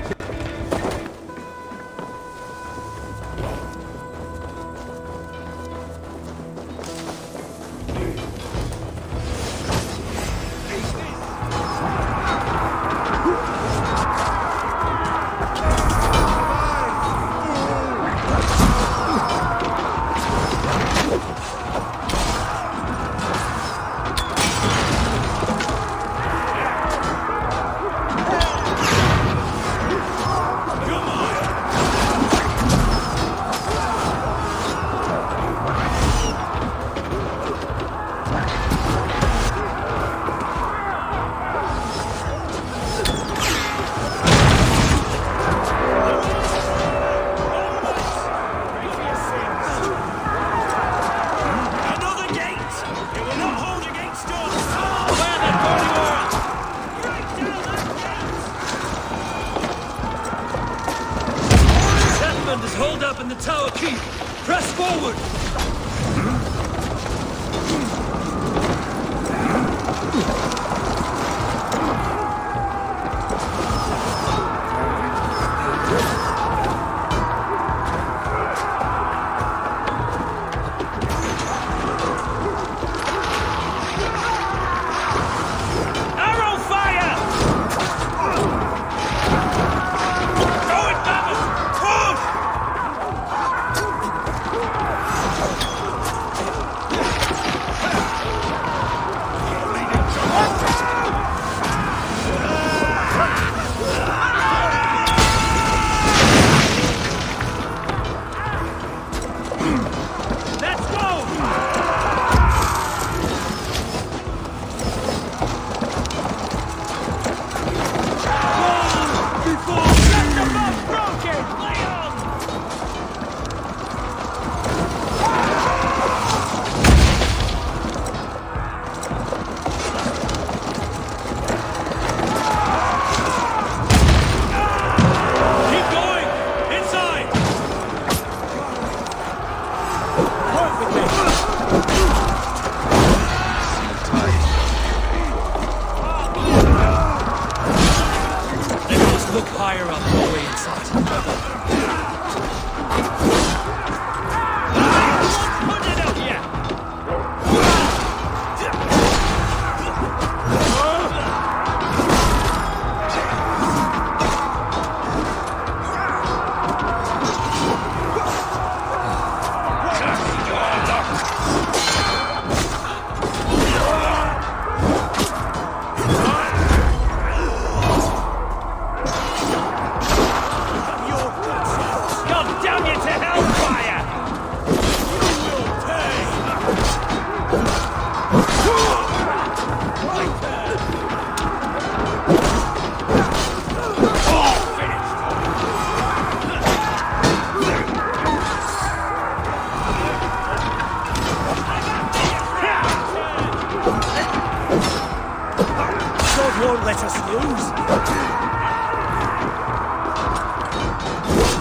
won't let us lose.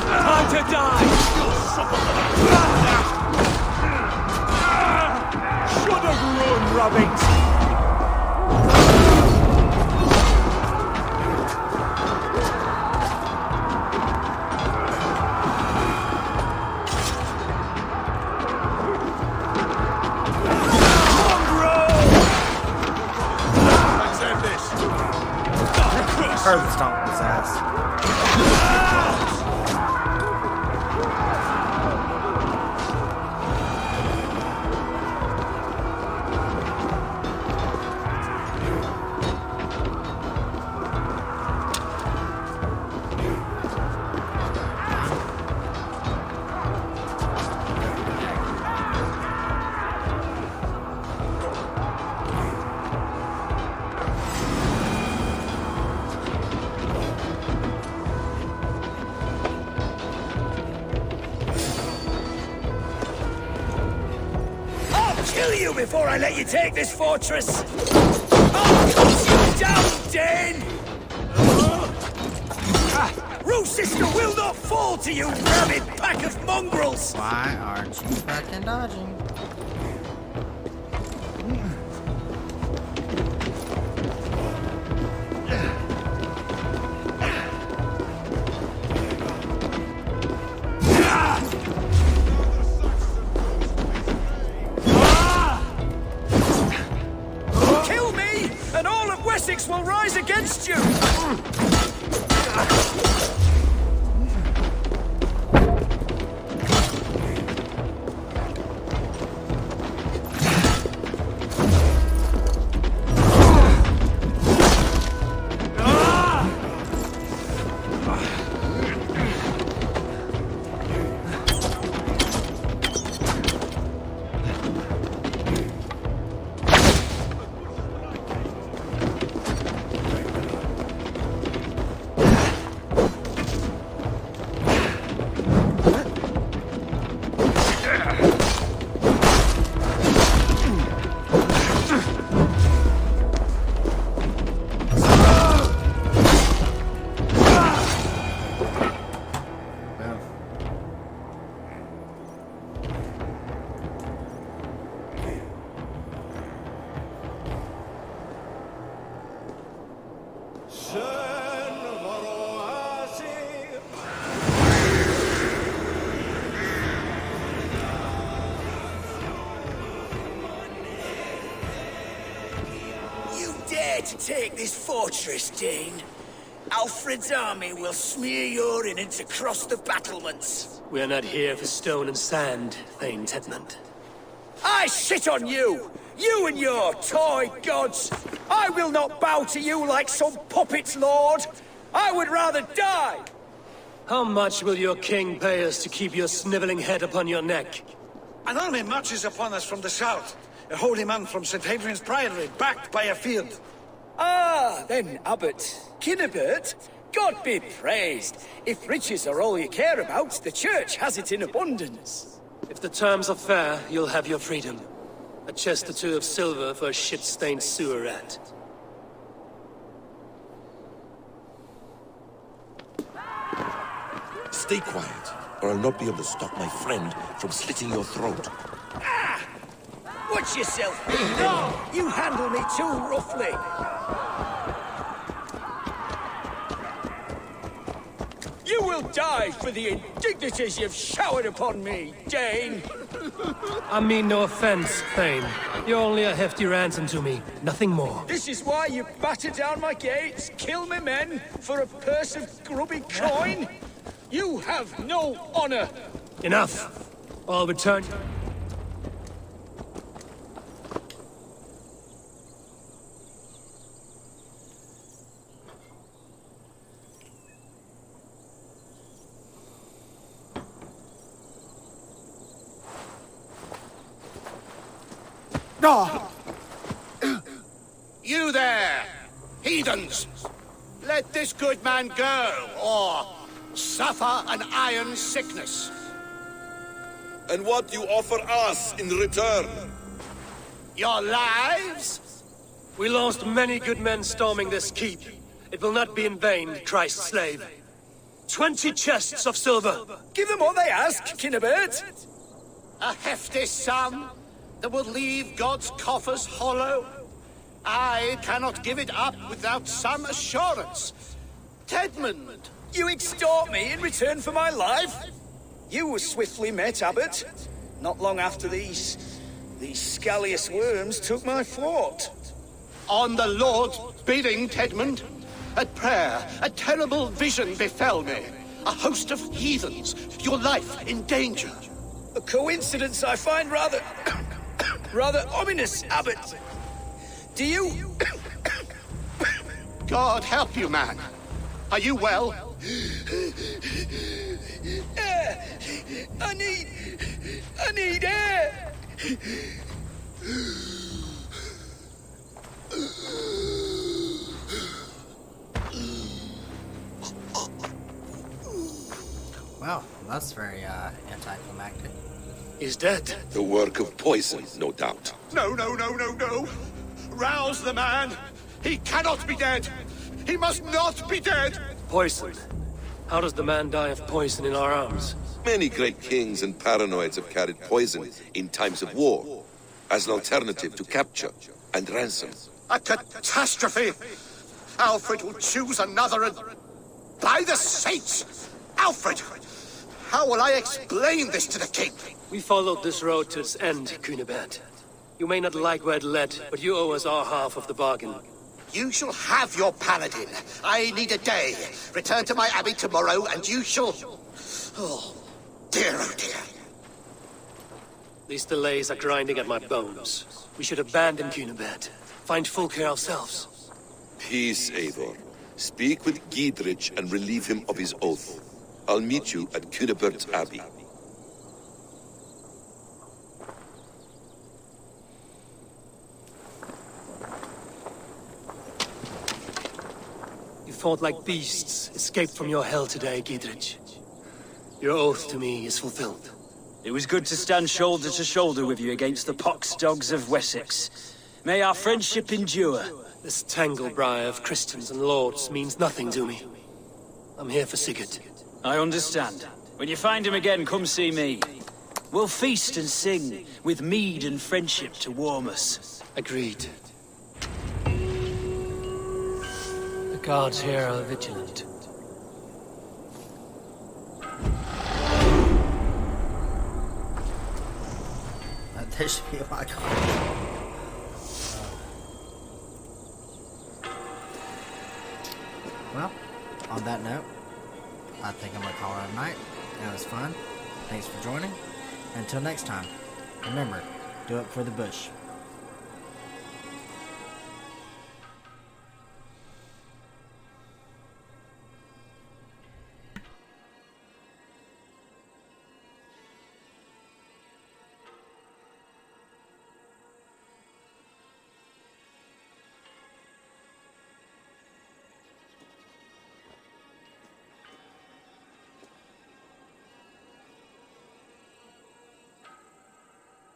Time to die! Should have run, rabbit! Further stomp his ass. Kill you before I let you take this fortress! I'll cut you down, Dane! Rose Sister will not fall to you, rabid pack of mongrels! Why aren't you fucking dodging? Wessex will rise against you! To take this fortress, Dane. Alfred's army will smear your innards across the battlements. We are not here for stone and sand, Thane Tedmund. I shit on you! You and your toy gods! I will not bow to you like some puppet's lord! I would rather die! How much will your king pay us to keep your sniveling head upon your neck? An army marches upon us from the south. A holy man from St. Hadrian's Priory, backed by a field. Ah, then, Abbot Kinnebert, God be praised. If riches are all you care about, the church has it in abundance. If the terms are fair, you'll have your freedom. A chest or two of silver for a shit-stained sewer rat. Stay quiet, or I'll not be able to stop my friend from slitting your throat. Ah! Watch yourself, no! You handle me too roughly. You will die for the indignities you've showered upon me, Dane! I mean no offense, Thane. You're only a hefty ransom to me, nothing more. This is why you batter down my gates, kill me men, for a purse of grubby coin? You have no honor! Enough! I'll return. You there, heathens! Let this good man go, or suffer an iron sickness. And what do you offer us in return? Your lives? We lost many good men storming this keep. It will not be in vain, Christ's slave. 20 chests of silver. Give them what they ask, Kinnebert. A hefty sum that will leave God's coffers hollow. I cannot give it up without some assurance. Tedmund! You extort me in return for my life? You were swiftly met, Abbot. Not long after these scallious worms took my fort. On the Lord's bidding, Tedmund. At prayer, a terrible vision befell me. A host of heathens, your life in danger. A coincidence I find rather... rather ominous, Abbot. Do you... God help you, man. Are you well? Air! I need air! Well, that's very, anticlimactic. He's dead. The work of poison, no doubt. No, no, no, no, no. Rouse the man. He cannot be dead. He must not be dead. Poison. How does the man die of poison in our arms? Many great kings and paranoids have carried poison in times of war, as an alternative to capture and ransom. A catastrophe. Alfred will choose another and... By the saints! Alfred! How will I explain this to the king? We followed this road to its end, Cunibert. You may not like where it led, but you owe us our half of the bargain. You shall have your paladin. I need a day. Return to my abbey tomorrow, and you shall... Oh, oh dear. These delays are grinding at my bones. We should abandon Cunibert. Find Fulke ourselves. Peace, Eivor. Speak with Giedrich and relieve him of his oath. I'll meet you at Cunebert's Abbey. You fought like beasts, escaped from your hell today, Giedrich. Your oath to me is fulfilled. It was good to stand shoulder to shoulder with you against the pox dogs of Wessex. May our friendship endure. This tanglebriar of Christians and lords means nothing to me. I'm here for Sigurd. I understand. When you find him again, come see me. We'll feast and sing, with mead and friendship to warm us. Agreed. The guards here are vigilant. There should be a icon. Well, on that note, I think I'm gonna call it a night. That was fun. Thanks for joining. Until next time, remember, do it for the bush.